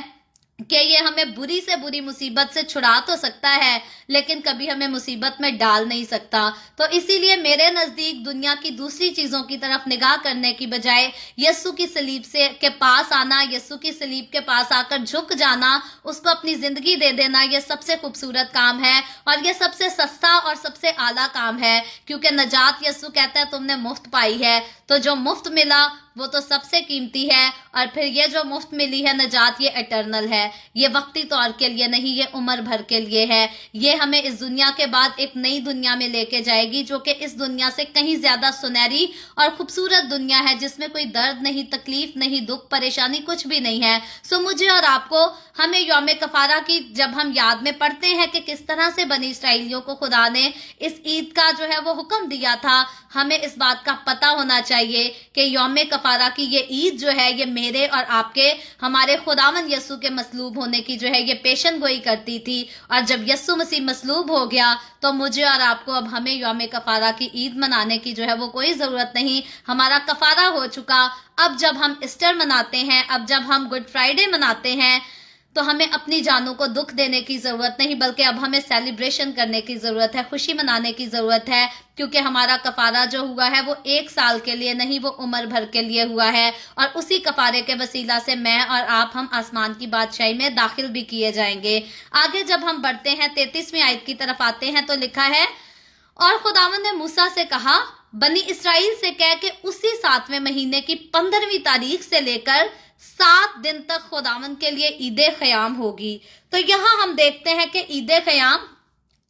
کہ ये हमें बुरी से बुरी मुसीबत से छुड़ा तो सकता है, लेकिन कभी हमें मुसीबत में डाल नहीं सकता। तो इसीलिए मेरे नज़दीक दुनिया की दूसरी चीज़ों की तरफ निगाह करने की बजाय यस्सु की सलीब से के पास आना, यस्सु की सलीब के पास आकर झुक जाना, उसको अपनी ज़िंदगी दे देना, ये सबसे खूबसूरत काम है और ये सबसे सस्ता और सबसे आला काम है, क्योंकि नजात यस्सु कहता है तुमने मुफ्त पाई है। तो जो मुफ्त मिला वो तो सबसे कीमती है, और फिर ये जो मुफ्त मिली है नजात, ये एटर्नल है, ये वक्ती तौर के लिए नहीं, ये उम्र भर के लिए है। ये हमें इस दुनिया के बाद एक नई दुनिया में लेके जाएगी, जो कि इस दुनिया से कहीं ज्यादा सुनहरी और खूबसूरत दुनिया है, जिसमें कोई दर्द नहीं, तकलीफ नहीं, दुख परेशानी कुछ भी नहीं है। सो मुझे और आपको हमें यौम कफारा की जब हम याद में पढ़ते हैं कि किस तरह से बनी इसराइलियों को खुदा ने इस ईद का जो है वो हुक्म दिया था, हमें इस बात का पता होना चाहिए कि यौम कफारा की ये ईद जो है ये मेरे और आपके, हमारे खुदावन यस्सु के मसलूब होने की जो है ये पेशन गोई करती थी। और जब यस्सु मसीह मसलूब हो गया तो मुझे और आपको अब हमें यौम कफारा की ईद मनाने की जो है वो कोई ज़रूरत नहीं, हमारा कफारा हो चुका। अब जब हम ईस्टर मनाते हैं, अब जब हम गुड फ्राइडे मनाते हैं, तो हमें अपनी जानों को दुख देने की ज़रूरत नहीं, बल्कि अब हमें सेलिब्रेशन करने की ज़रूरत है, खुशी मनाने की ज़रूरत है, क्योंकि हमारा कफारा जो हुआ है वो 1 साल के लिए नहीं, वो उम्र भर के लिए हुआ है। और उसी कफारे के वसीला से मैं और आप, हम आसमान की बादशाही में दाखिल भी किए जाएंगे। आगे जब हम बढ़ते हैं 33वीं आयत की तरफ आते हैं तो लिखा है, और खुदावंद ने मूसा से कहा, बनी इसराइल से कह के उसी 7वें महीने की 15वीं तारीख से लेकर 7 दिन तक खुदावंद के लिए ईदे ख़याम होगी। तो यहाँ हम देखते हैं कि ईदे ख़याम,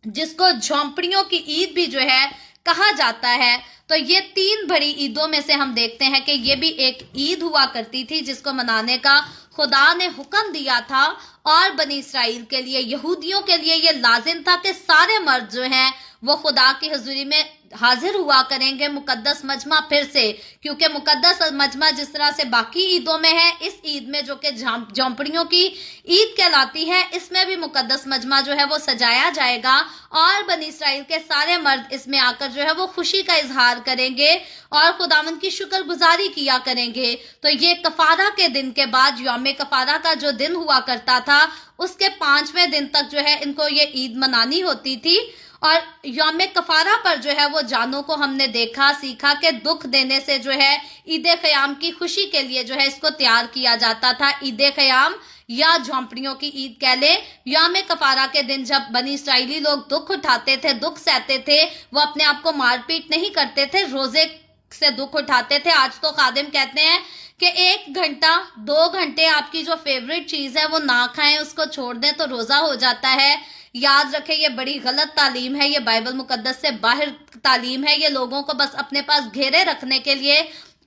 जिसको झोंपड़ियों की ईद भी जो है कहा जाता है, तो ये 3 बड़ी ईदों में से हम देखते हैं कि ये भी एक ईद हुआ करती थी जिसको मनाने का खुदा ने हुक्म दिया था। और बनी इसराइल के लिए, यहूदियों के लिए ये लाजिम था कि सारे मर्द जो हैं वो खुदा की हजूरी में हाजिर हुआ करेंगे मुकद्दस मजमा फिर से, क्योंकि मुकद्दस मजमा जिस तरह से बाकी ईदों में है, इस ईद में जो कि झोंपड़ियों की ईद कहलाती है, इसमें भी मुकद्दस मजमा जो है वो सजाया जाएगा और बनी इसराइल के सारे मर्द इसमें आकर जो है वो खुशी का इजहार करेंगे और खुदावंद की शुक्रगुजारी किया करेंगे। तो ये कफारा के दिन के बाद, यौम कफारा का जो दिन हुआ करता था, उसके 5वें दिन तक जो है इनको ये ईद मनानी होती थी। और यौम कफारा पर जो है वो जानों को हमने देखा, सीखा कि दुख देने से जो है ईदे ख़याम की खुशी के लिए जो है इसको तैयार किया जाता था। ईदे ख़याम या झोंपड़ियों की ईद कह ले। यौम कफारा के दिन जब बनी इसराइली लोग दुख उठाते थे, दुख सहते थे, वो अपने आप को मारपीट नहीं करते थे, रोजे से दुख उठाते थे। आज तो खादिम कहते हैं कि 1 घंटा 2 घंटे आपकी जो फेवरेट चीज है वो ना खाएं, उसको छोड़ दें तो रोजा हो जाता है। याद रखें, ये बड़ी गलत तालीम है, ये बाइबल मुकद्दस से बाहर तालीम है। ये लोगों को बस अपने पास घेरे रखने के लिए,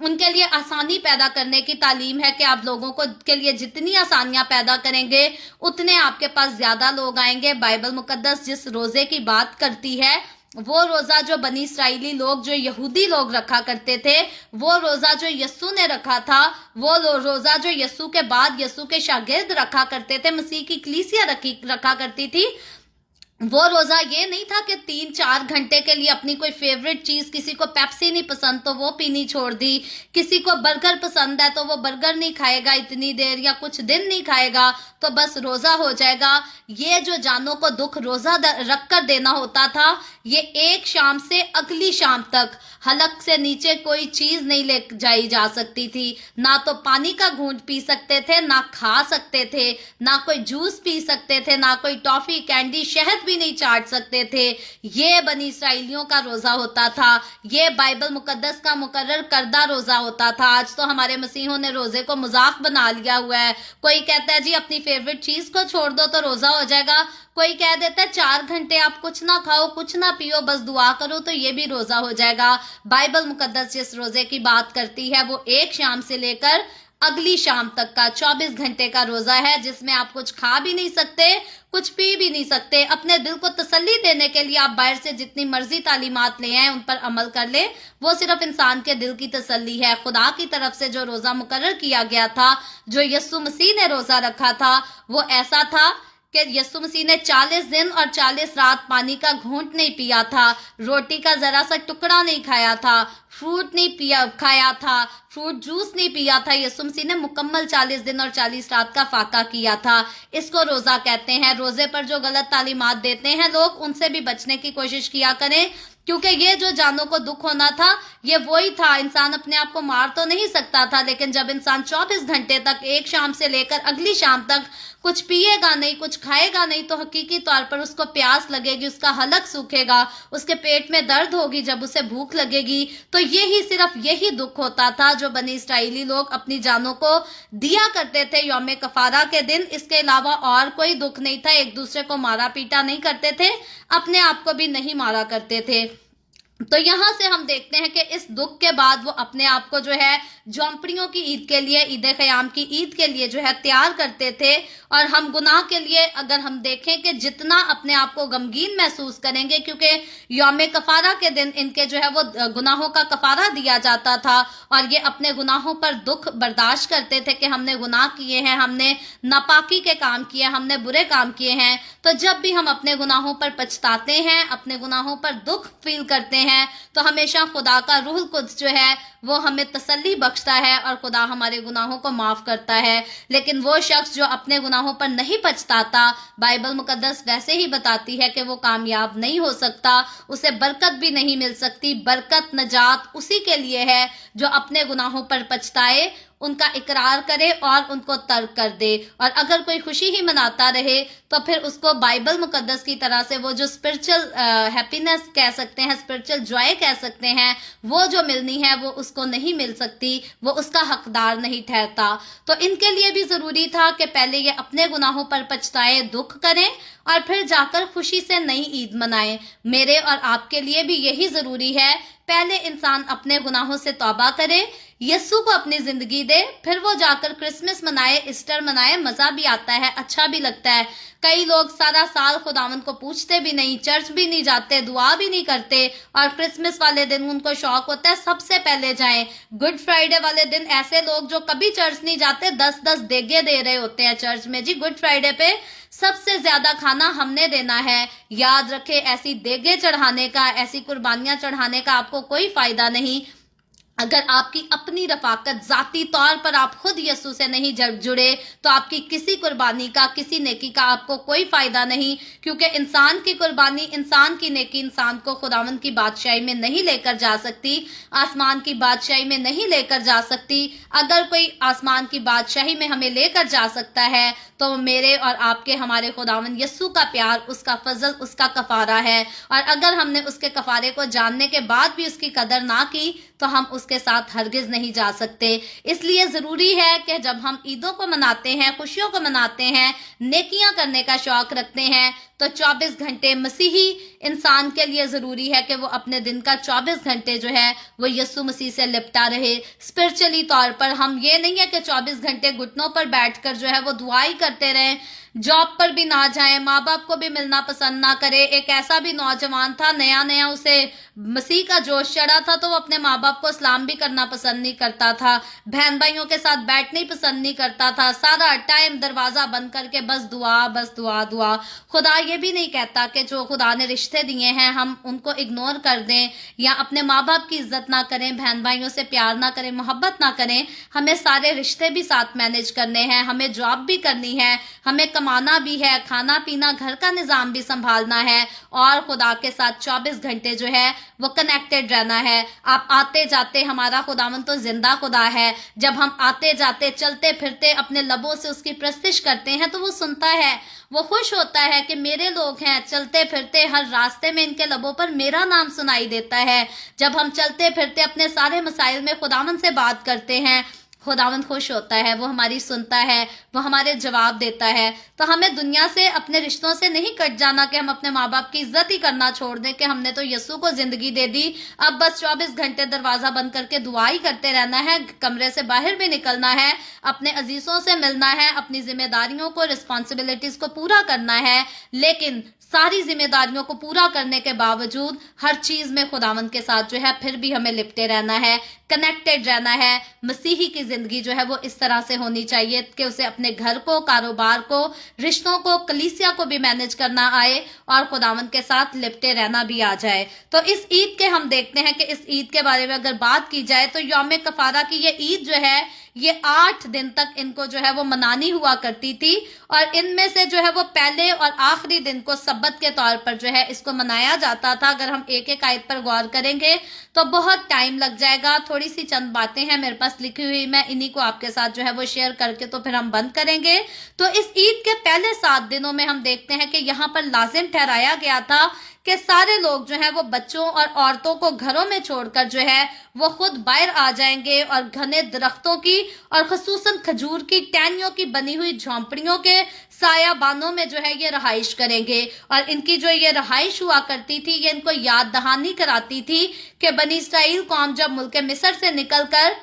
उनके लिए आसानी पैदा करने की तालीम है कि आप लोगों को के लिए जितनी आसानियां पैदा करेंगे उतने आपके पास ज्यादा लोग आएंगे। बाइबल मुकद्दस जिस रोजे की बात करती है, वो रोजा जो बनी इसराइली लोग, जो यहूदी लोग रखा करते थे, वो रोजा जो यस्सु ने रखा था, वो रोजा जो यस्सु के बाद यस्सु के शागिर्द रखा करते थे, मसीह की कलीसिया रखा करती थी, वो रोजा ये नहीं था कि 3-4 घंटे के लिए अपनी कोई फेवरेट चीज, किसी को पेप्सी नहीं पसंद तो वो पीनी छोड़ दी, किसी को बर्गर पसंद है तो वो बर्गर नहीं खाएगा इतनी देर या कुछ दिन नहीं खाएगा तो बस रोजा हो जाएगा। ये जो जानों को दुख रोजा रख कर देना होता था, ये एक शाम से अगली शाम तक हलक से नीचे कोई चीज नहीं ले जाई जा सकती थी। ना तो पानी का घूंट पी सकते थे, ना खा सकते थे, ना कोई जूस पी सकते थे, ना कोई टॉफी, कैंडी, शहद भी नहीं चाट सकते थे। ये बनी इसराइलियों का रोजा होता था, ये बाइबल मुकद्दस का मुकर्रर करदा रोजा होता था। आज तो हमारे मसीहों ने रोजे को मजाक बना लिया हुआ है। कोई कहता है जी अपनी फेवरेट चीज को छोड़ दो तो रोजा हो जाएगा, कोई कह देता है 4 घंटे आप कुछ ना खाओ, कुछ ना पियो, बस दुआ करो तो ये भी रोजा हो जाएगा। बाइबल मुकद्दस जिस रोजे की बात करती है वो एक शाम से लेकर अगली शाम तक का 24 घंटे का रोजा है, जिसमें आप कुछ खा भी नहीं सकते, कुछ पी भी नहीं सकते। अपने दिल को तसल्ली देने के लिए आप बाहर से जितनी मर्जी तालीमात ले आए, उन पर अमल कर ले, वो सिर्फ इंसान के दिल की तसल्ली है। खुदा की तरफ से जो रोजा मुकर्रर किया गया था, जो यस्सु मसीह ने रोजा रखा था, वो ऐसा था کہ यीशु मसीह ने 40 दिन और 40 रात पानी का घूंट नहीं पिया था, रोटी का जरा सा टुकड़ा नहीं खाया था, फ्रूट नहीं खाया था, फ्रूट जूस नहीं पिया था। यीशु मसीह ने मुकम्मल 40 दिन और 40 रात का फाका किया था। इसको रोजा कहते हैं। रोजे पर जो गलत तालीमात देते हैं लोग, उनसे भी बचने की कोशिश किया करें, क्योंकि ये जो जानों को दुख होना था ये वही था। इंसान अपने आप को मार तो नहीं सकता था, लेकिन जब इंसान 24 घंटे तक एक शाम से लेकर अगली शाम तक कुछ पिएगा नहीं, कुछ खाएगा नहीं, तो हकीकी तौर पर उसको प्यास लगेगी, उसका हलक सूखेगा, उसके पेट में दर्द होगी, जब उसे भूख लगेगी। तो सिर्फ यही दुख होता था जो बनी इस्राएली लोग अपनी जानों को दिया करते थे यौम कफारा के दिन। इसके अलावा और कोई दुख नहीं था। एक दूसरे को मारा पीटा नहीं करते थे, अपने आप को भी नहीं मारा करते थे। तो यहाँ से हम देखते हैं कि इस दुख के बाद वो अपने आप को जो है झोंपड़ियों की ईद के लिए, ईद क़याम की ईद के लिए जो है तैयार करते थे। और हम गुनाह के लिए अगर हम देखें कि जितना अपने आप को गमगीन महसूस करेंगे, क्योंकि यौम कफारा के दिन इनके जो है वो गुनाहों का कफारा दिया जाता था और ये अपने गुनाहों पर दुख बर्दाश्त करते थे कि हमने गुनाह किए हैं, हमने नापाकी के काम किए, हमने बुरे काम किए हैं। तो जब भी हम अपने गुनाहों पर पछताते हैं, अपने गुनाहों पर दुख फील करते हैं, तो हमेशा खुदा का रूहुल कुद्स जो है वो हमें तसल्ली बख्शता है और खुदा हमारे गुनाहों को माफ करता है। लेकिन वो शख्स जो अपने गुनाहों पर नहीं पछताता, बाइबल मुकद्दस वैसे ही बताती है कि वो कामयाब नहीं हो सकता, उसे बरकत भी नहीं मिल सकती। बरकत, नजात उसी के लिए है जो अपने गुनाहों पर पछताए, उनका इकरार करे और उनको तर्क कर दे। और अगर कोई खुशी ही मनाता रहे तो फिर उसको बाइबल मुकद्दस की तरह से वो जो स्पिरिचुअल हैप्पीनेस कह सकते हैं, स्पिरिचुअल जॉय कह सकते हैं, वो जो मिलनी है वो उसको नहीं मिल सकती, वो उसका हकदार नहीं ठहरता। तो इनके लिए भी जरूरी था कि पहले ये अपने गुनाहों पर पछताए, दुख करें और फिर जाकर खुशी से नई ईद मनाएं। मेरे और आपके लिए भी यही जरूरी है। पहले इंसान अपने गुनाहों से तौबा करे, यीशु को अपनी जिंदगी दे, फिर वो जाकर क्रिसमस मनाए, ईस्टर मनाए। मजा भी आता है, अच्छा भी लगता है। कई लोग सारा साल खुदावंद को पूछते भी नहीं, चर्च भी नहीं जाते, दुआ भी नहीं करते, और क्रिसमस वाले दिन उनको शौक होता है सबसे पहले जाएं। गुड फ्राइडे वाले दिन ऐसे लोग जो कभी चर्च नहीं जाते 10-10 देगे दे रहे होते हैं चर्च में। जी, गुड फ्राइडे पे सबसे ज्यादा खाना हमने देना है। याद रखें, ऐसी देगे चढ़ाने का, ऐसी कुर्बानियां चढ़ाने का आपको कोई फायदा नहीं अगर आपकी अपनी रफाकत, जाती तौर पर आप खुद यीशु से नहीं जुड़े, तो आपकी किसी कुर्बानी का, किसी नेकी का आपको कोई फायदा नहीं। क्योंकि इंसान की कुर्बानी, इंसान की नेकी इंसान को खुदावंद की बादशाही में नहीं लेकर जा सकती, आसमान की बादशाही में नहीं लेकर जा सकती। अगर कोई आसमान की बादशाही में हमें लेकर जा सकता है तो मेरे और आपके, हमारे खुदावंद यीशु का प्यार, उसका फजल, उसका कफारा है। और अगर हमने उसके कफारे को जानने के बाद भी उसकी कदर ना की तो हम उसके साथ हरगिज नहीं जा सकते। इसलिए जरूरी है कि जब हम ईदों को मनाते हैं, खुशियों को मनाते हैं, नेकियां करने का शौक रखते हैं, तो 24 घंटे मसीही इंसान के लिए जरूरी है कि वो अपने दिन का 24 घंटे जो है वो यीशु मसीह से लिपटा रहे। स्पिरिचुअली तौर पर हम ये नहीं है कि 24 घंटे घुटनों पर बैठकर जो है वो दुआई करते रहें, जॉब पर भी ना जाएं, माँ बाप को भी मिलना पसंद ना करे। एक ऐसा भी नौजवान था, नया नया उसे मसीह का जोश चढ़ा था, तो वो अपने माँ बाप को सलाम भी करना पसंद नहीं करता था, बहन भाइयों के साथ बैठना ही पसंद नहीं करता था, सारा टाइम दरवाजा बंद करके बस दुआ, बस दुआ, दुआ। खुदा ये भी नहीं कहता कि जो खुदा ने रिश्ते दिए हैं हम उनको इग्नोर कर दें या अपने माँ बाप की इज्जत ना करें, बहन भाइयों से प्यार ना करें, मोहब्बत ना करें। हमें सारे रिश्ते भी साथ मैनेज करने हैं, हमें जॉब भी करनी है, हमें कमाना भी है, खाना पीना, घर का निजाम भी संभालना है, और खुदा के साथ 24 घंटे जो है वो कनेक्टेड रहना है। आप आते जाते, हमारा खुदावन तो जिंदा खुदा है, जब हम आते जाते, चलते फिरते अपने लबों से उसकी प्रस्तिश करते हैं तो वो सुनता है, वो खुश होता है कि मेरे लोग हैं, चलते फिरते हर रास्ते में इनके लबों पर मेरा नाम सुनाई देता है। जब हम चलते फिरते अपने सारे मसाइल में खुदावन से बात करते हैं, खुदावंद खुश होता है, वो हमारी सुनता है, वो हमारे जवाब देता है। तो हमें दुनिया से, अपने रिश्तों से नहीं कट जाना कि हम अपने माँ बाप की इज्जत ही करना छोड़ दें कि हमने तो यीशु को जिंदगी दे दी, अब बस 24 घंटे दरवाजा बंद करके दुआ ही करते रहना है, कमरे से बाहर भी निकलना है, अपने अजीजों से मिलना है, अपनी जिम्मेदारियों को, रिस्पॉन्सिबिलिटीज को पूरा करना है। लेकिन सारी जिम्मेदारियों को पूरा करने के बावजूद हर चीज में खुदावंद के साथ जो है फिर भी हमें लिपटे रहना है, कनेक्टेड रहना है, मसीही की जिंदगी जो है वो इस तरह से होनी चाहिए कि उसे अपने घर को, कारोबार को, रिश्तों को, कलीसिया को भी मैनेज करना आए और खुदावंद के साथ लिपटे रहना भी आ जाए। तो इस ईद के हम देखते हैं कि इस ईद के बारे में अगर बात की जाए तो यौम कफारा की ये ईद जो है ये 8 दिन तक इनको जो है वो मनानी हुआ करती थी, और इनमें से जो है वो पहले और आखिरी दिन को सब्बत के तौर पर जो है इसको मनाया जाता था। अगर हम एक एक आयत पर गौर करेंगे तो बहुत टाइम लग जाएगा। थोड़ी सी चंद बातें हैं मेरे पास लिखी हुई, मैं इन्हीं को आपके साथ जो है वो शेयर करके तो फिर हम बंद करेंगे। तो इस ईद के पहले 7 दिनों में हम देखते हैं कि यहाँ पर लाजिम ठहराया गया था कि सारे लोग जो है वो बच्चों और औरतों को घरों में छोड़कर जो है वो खुद बाहर आ जाएंगे और घने दरख्तों की और खसूसन खजूर की टहनियों की बनी हुई झोंपड़ियों के सायाबानों में जो है ये रहाइश करेंगे। और इनकी जो ये रहाइश हुआ करती थी ये इनको याद दहानी कराती थी कि बनी इसराइल कौम जब मुल्क मिस्र से निकलकर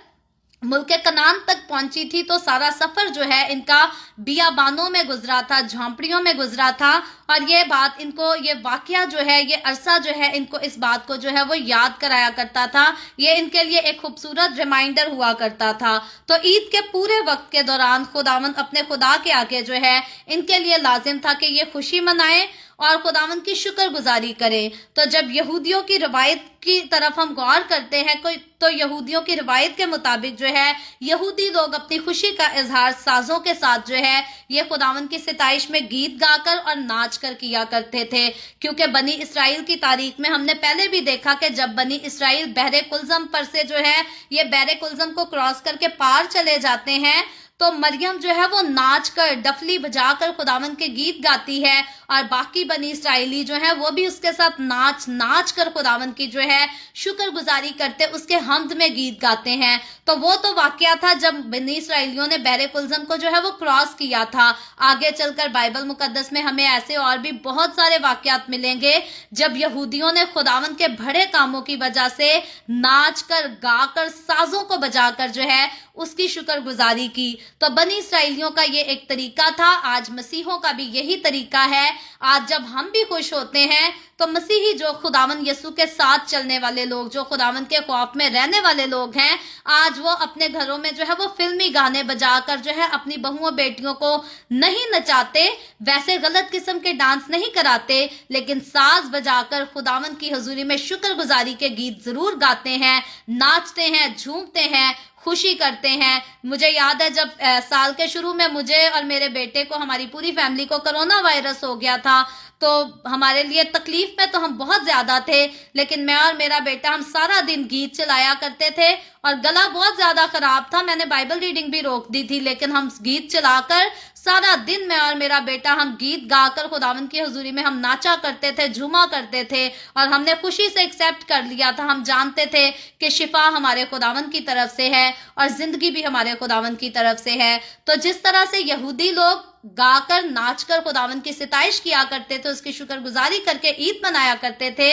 मुल्क कनान तक पहुंची थी तो सारा सफर जो है इनका बियाबानों में गुजरा था, झोंपड़ियों में गुजरा था। और ये बात इनको, ये वाकया जो है, ये अरसा जो है इनको इस बात को जो है वो याद कराया करता था। ये इनके लिए एक खूबसूरत रिमाइंडर हुआ करता था। तो ईद के पूरे वक्त के दौरान खुदावंद अपने खुदा के आगे जो है इनके लिए लाजिम था कि ये खुशी मनाएं और खुदावंद की शुक्रगुजारी करें। तो जब यहूदियों की रवायत की तरफ हम गौर करते हैं तो यहूदियों की रवायत के मुताबिक जो है यहूदी लोग अपनी खुशी का इजहार साजों के साथ जो है ये खुदावंद की सिताइश में गीत गाकर और नाच कर किया करते थे। क्योंकि बनी इसराइल की तारीख में हमने पहले भी देखा कि जब बनी इसराइल बहरे कुलजम पर से जो है ये बहरे कुलजम को क्रॉस करके पार चले जाते हैं तो मरियम जो है वो नाच कर, डफली बजाकर खुदावंद के गीत गाती है, और बाकी बनी इसराइली जो है वो भी उसके साथ नाच कर खुदावंद की जो है शुक्रगुजारी करते, उसके हमद में गीत गाते हैं। तो वो तो वाकया था जब बनी इसराइलियों ने बहरे कुलजम को जो है वो क्रॉस किया था। आगे चलकर बाइबल मुकद्दस में हमें ऐसे और भी बहुत सारे वाकयात मिलेंगे जब यहूदियों ने खुदावंद के बड़े कामों की वजह से नाच कर, गाकर, साजों को बजाकर जो है उसकी शुक्रगुजारी की। तो बनी इसराइलियों का ये एक तरीका था, आज मसीहों का भी यही तरीका है। आज जब हम भी खुश होते हैं तो मसीही जो खुदावंद यसू के साथ चलने वाले लोग, जो खुदावंद के खौफ में रहने वाले लोग हैं, आज वो अपने घरों में जो है वो फिल्मी गाने बजाकर जो है अपनी बहुओं बेटियों को नहीं नचाते, वैसे गलत किस्म के डांस नहीं कराते, लेकिन साज बजाकर खुदावंद की हजूरी में शुक्रगुजारी के गीत जरूर गाते हैं, नाचते हैं, झूमते हैं, खुशी करते हैं। मुझे याद है जब साल के शुरू में मुझे और मेरे बेटे को, हमारी पूरी फैमिली को कोरोना वायरस हो गया था, तो हमारे लिए तकलीफ में तो हम बहुत ज्यादा थे, लेकिन मैं और मेरा बेटा हम सारा दिन गीत चलाया करते थे और गला बहुत ज्यादा खराब था। मैंने बाइबल रीडिंग भी रोक दी थी, लेकिन हम गीत चलाकर सारा दिन मैं और मेरा बेटा हम गीत गाकर खुदावंद की हुजूरी में हम नाचा करते थे, झूमा करते थे, और हमने खुशी से एक्सेप्ट कर लिया था। हम जानते थे कि शिफा हमारे खुदावंद की तरफ से है और जिंदगी भी हमारे खुदावंद की तरफ से है। तो जिस तरह से यहूदी लोग गाकर, नाचकर खुदावंद की सिताइश किया करते थे, उसकी शुक्रगुजारी करके ईद मनाया करते थे,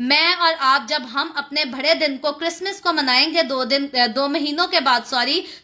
मैं और आप जब हम अपने बड़े दिन को, क्रिसमस को मनाएंगे 2 महीनों के बाद,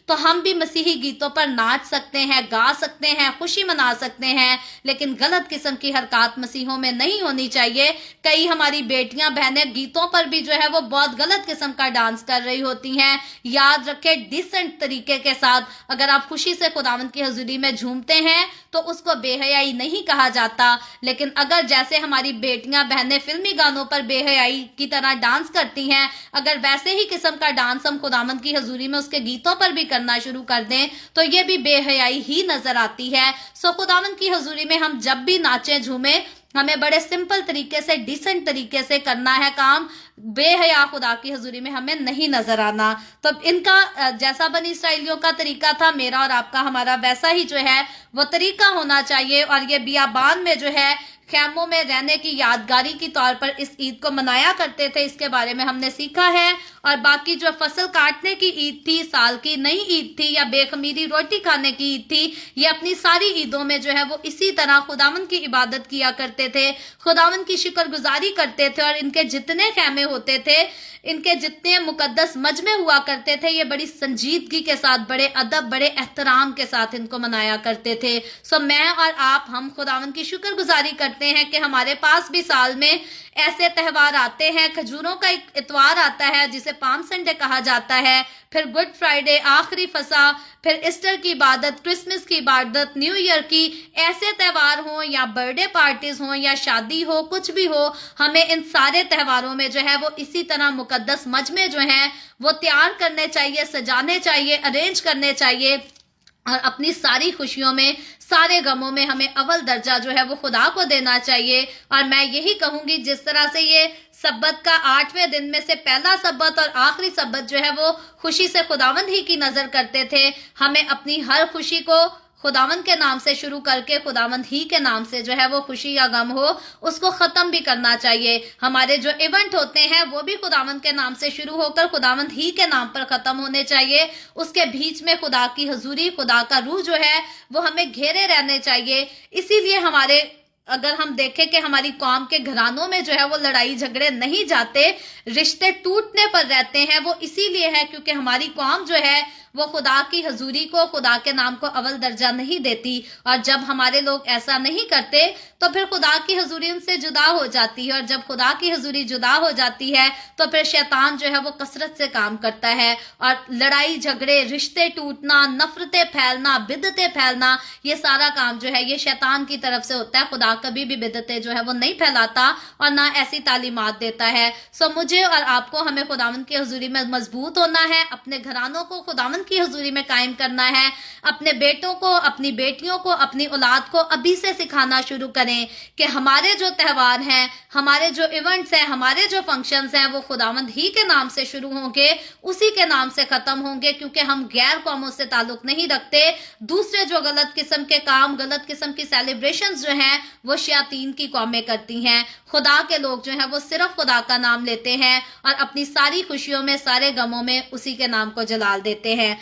तो हम भी मसीही गीतों पर नाच सकते हैं, गा सकते हैं, खुशी मना सकते हैं, लेकिन गलत किस्म की हरकत मसीहों में नहीं होनी चाहिए। कई हमारी बेटियां, बहनें गीतों पर भी जो है वो बहुत गलत किस्म का डांस कर रही होती हैं। याद रखें, डिसेंट तरीके के साथ अगर आप खुशी से खुदावंद की हजूरी में झूमते हैं तो उसको बेहयाई नहीं कहा जाता, लेकिन अगर जैसे हमारी बेटियां, बहनें फिल्मी गानों पर बेहयाई की तरह डांस करती हैं, अगर वैसे ही किस्म का डांस हम खुदावंद की हजूरी में उसके गीतों पर भी करना शुरू कर दें तो ये भी बेहयाई ही नजर आती है। सो खुदावंद की हजूरी में हम जब भी नाचें, झूमें, हमें बड़े सिंपल तरीके से, डिसेंट तरीके से करना है काम। बेहया खुदा की हजूरी में हमें नहीं नजर आना। तो इनका जैसा बनी इसराइलियों का तरीका था, मेरा और आपका, हमारा वैसा ही जो है वो तरीका होना चाहिए। और ये बियाबान में जो है खैमों में रहने की यादगारी के तौर पर इस ईद को मनाया करते थे, इसके बारे में हमने सीखा है। और बाकी जो फसल काटने की ईद थी, साल की नई ईद थी, या बेखमीरी रोटी खाने की ईद थी, ये अपनी सारी ईदों में जो है वो इसी तरह खुदावंद की इबादत किया करते थे, खुदावंद की शुक्रगुजारी करते थे। और इनके जितने खैमे होते थे, इनके जितने मुकद्दस मजमे हुआ करते थे, ये बड़ी संजीदगी के साथ, बड़े अदब, बड़े एहतराम के साथ इनको मनाया करते थे। सो मैं और आप, हम खुदावंद की शुक्रगुजारी करते हैं कि हमारे पास भी साल में ऐसे त्यौहार आते हैं। खजूरों का एक इतवार आता है जिसे पाम संडे कहा जाता है, फिर गुड फ्राइडे, आखिरी फसा, फिर ईस्टर की इबादत, क्रिसमस की इबादत, न्यू ईयर की, ऐसे त्यौहार हो या बर्थडे पार्टीज हो या शादी हो, कुछ भी हो, हमें इन सारे त्योहारों में जो है वो इसी तरह मुकद्दस मजमे जो हैं वो तैयार करने चाहिए, सजाने चाहिए, अरेंज करने चाहिए और अपनी सारी खुशियों में, सारे गमों में हमें अव्वल दर्जा जो है वो खुदा को देना चाहिए। और मैं यही कहूंगी, जिस तरह से ये सब्बत का 8वें दिन में से पहला सब्बत और आखिरी सब्बत जो है वो खुशी से खुदावंद ही की नजर करते थे, हमें अपनी हर खुशी को खुदावंद के नाम से शुरू करके खुदावंद ही के नाम से जो है वो खुशी या गम हो उसको खत्म भी करना चाहिए। हमारे जो इवेंट होते हैं वो भी खुदावंद के नाम से शुरू होकर खुदावंद ही के नाम पर खत्म होने चाहिए। उसके बीच में खुदा की हजूरी, खुदा का रूह जो है वो हमें घेरे रहने चाहिए। इसीलिए हमारे, अगर हम देखें कि हमारी कौम के घरानों में जो है वो लड़ाई झगड़े नहीं जाते, रिश्ते टूटने पर रहते हैं, वो इसीलिए है क्योंकि हमारी कौम जो है वो खुदा की हजूरी को, खुदा के नाम को अव्वल दर्जा नहीं देती। और जब हमारे लोग ऐसा नहीं करते तो फिर खुदा की हजूरी उनसे जुदा हो जाती है, और जब खुदा की हजूरी जुदा हो जाती है तो फिर शैतान जो है वो कसरत से काम करता है और लड़ाई झगड़े, रिश्ते टूटना, नफरतें फैलना, बिदतें फैलना, ये सारा काम जो है ये शैतान की तरफ से होता है। खुदा कभी भी बिदतें जो है वो नहीं फैलाता और ना ऐसी तालीमात देता है। सो मुझे और आपको, हमें खुदावंद की हजूरी में मजबूत होना है, अपने घरानों को खुदावंद की हजूरी में कायम करना है, अपने बेटों को, अपनी बेटियों को, अपनी औलाद को अभी से सिखाना शुरू करें कि हमारे जो त्यौहार हैं, हमारे जो इवेंट्स हैं, हमारे जो फंक्शंस हैं वो खुदावंद ही के नाम से शुरू होंगे, उसी के नाम से खत्म होंगे, क्योंकि हम गैर कौमों से ताल्लुक नहीं रखते। दूसरे जो गलत किस्म के काम, गलत किस्म की सेलिब्रेशंस जो हैं वो शयातीन की कौमें करती हैं। खुदा के लोग जो हैं वो सिर्फ खुदा का नाम लेते हैं और अपनी सारी खुशियों में, सारे गमों में उसी के नाम को जलाल देते हैं।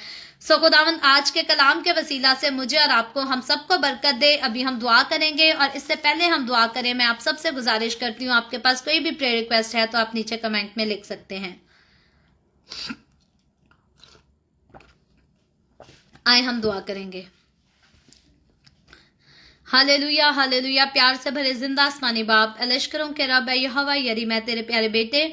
सो खुदावंद आज के कलाम के वसीला से मुझे और आपको, हम सबको बरकत दे। अभी हम दुआ करेंगे और इससे पहले हम दुआ करें, मैं आप सबसे गुजारिश करती हूँ, आपके पास कोई भी प्रेयर रिक्वेस्ट है तो आप नीचे कमेंट में लिख सकते हैं। आए हम दुआ करेंगे। Hallelujah, hallelujah. प्यार से भरे जिंदा आसमानी बाप, लश्करों के रब यहोवा यरी, मैं तेरे प्यारे बेटे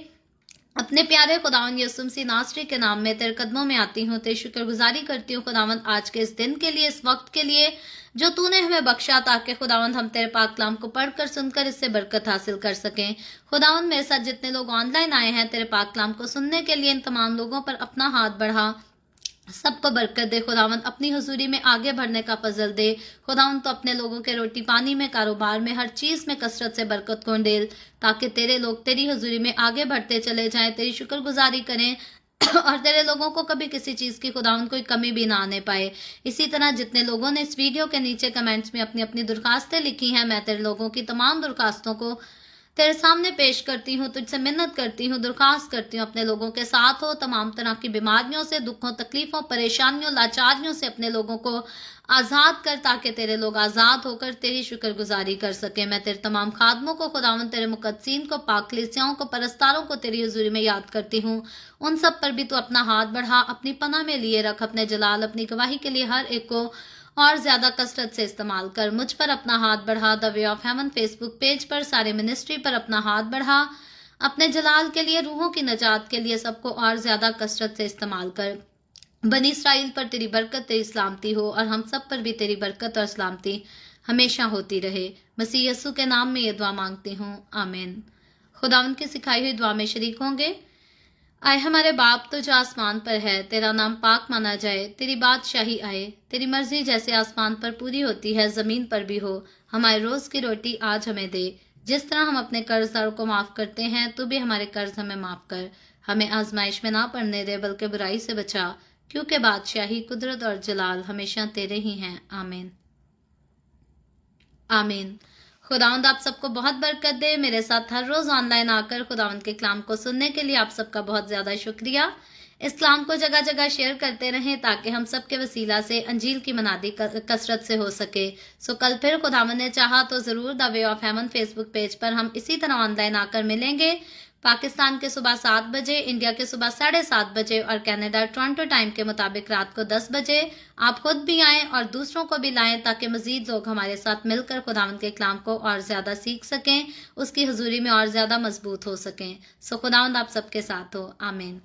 अपने प्यारे खुदावन यीशु मसीह नासरी के नाम में तेरे कदमों में आती हूँ, तेरी शुक्रगुजारी करती हूँ खुदावंद आज के इस दिन के लिए, इस वक्त के लिए जो तूने हमें बख्शा, ताकि खुदावंद हम तेरे पाक कलाम को पढ़कर सुनकर इससे बरकत हासिल कर सकें। खुदावंद मेरे साथ जितने लोग ऑनलाइन आए हैं तेरे पाक कलाम को सुनने के लिए, इन तमाम लोगों पर अपना हाथ बढ़ा, सबको बरकत दे खुदावंद, अपनी हुजूरी में आगे बढ़ने का फजल दे खुदावंद। तो अपने लोगों के रोटी पानी में, कारोबार में, हर चीज में कसरत से बरकत को दे, ताकि तेरे लोग तेरी हुजूरी में आगे बढ़ते चले जाएं, तेरी शुक्रगुजारी करें और तेरे लोगों को कभी किसी चीज की खुदावंद कोई कमी भी ना आने पाए। इसी तरह जितने लोगों ने इस वीडियो के नीचे कमेंट्स में अपनी अपनी दरखास्तें लिखी हैं, मैं तेरे लोगों की तमाम दरखास्तों को तेरे सामने पेश करती हूँ, तुझसे मिन्नत करती हूँ, दरखास्त करती हूँ, अपने लोगों के साथ हो, तमाम तरह की बीमारियों से, दुखों, तकलीफों, परेशानियों, लाचारियों से अपने लोगों को आज़ाद कर, ताकि तेरे लोग आज़ाद होकर तेरी शुक्रगुजारी कर सके। मैं तेरे तमाम खादमों को खुदावंद, तेरे मुकद्दसीन को, पाक कलीसियाओं को, परस्तारों को तेरी हुजूरी में याद करती हूँ। उन सब पर भी तू अपना हाथ बढ़ा, अपनी पनाह में लिए रख, अपने जलाल, अपनी गवाही के लिए हर एक को और ज्यादा कसरत से इस्तेमाल कर। मुझ पर अपना हाथ बढ़ा, the way of haven Facebook page पर, सारे मिनिस्ट्री पर अपना हाथ बढ़ा, अपने जलाल के लिए, रूहों की नजात के लिए सबको और ज्यादा कसरत से इस्तेमाल कर। बनी इसराइल पर तेरी बरकत, तेरी सलामती हो और हम सब पर भी तेरी बरकत और सलामती हमेशा होती रहे। मसीह यस्सु के नाम में ये दुआ मांगती हूँ, आमीन। खुदावंद की सिखाई हुई दुआ में शरीक होंगे। आए हमारे बाप तो जो आसमान पर है, तेरा नाम पाक माना जाए, तेरी बादशाही आए, तेरी मर्जी जैसे आसमान पर पूरी होती है जमीन पर भी हो। हमारे रोज की रोटी आज हमें दे, जिस तरह हम अपने कर्जदारों को माफ करते हैं, तू भी हमारे कर्ज हमें माफ कर। हमें आजमाइश में ना पड़ने दे, बल्कि बुराई से बचा, क्योंकि बादशाही, कुदरत और जलाल हमेशा तेरे ही हैं, आमीन, आमीन। खुदावंद आप सबको बहुत बरकत दे। मेरे साथ हर रोज ऑनलाइन आकर खुदावंद के कलाम को सुनने के लिए आप सबका बहुत ज्यादा शुक्रिया। इस कलाम को जगह जगह शेयर करते रहें, ताकि हम सब के वसीला से अंजील की मनादी कसरत से हो सके। सो कल फिर खुदावंद ने चाहा तो जरूर the way of haven Facebook page पर हम इसी तरह ऑनलाइन आकर मिलेंगे। पाकिस्तान के सुबह 7 बजे, इंडिया के सुबह 7:30 बजे और कनाडा टोरंटो टाइम के मुताबिक रात को 10 बजे। आप खुद भी आएं और दूसरों को भी लाएं, ताकि मजीद लोग हमारे साथ मिलकर खुदावंद के कलाम को और ज्यादा सीख सकें, उसकी हुजूरी में और ज्यादा मजबूत हो सकें। सो खुदावंद आप सबके साथ हो, आमीन।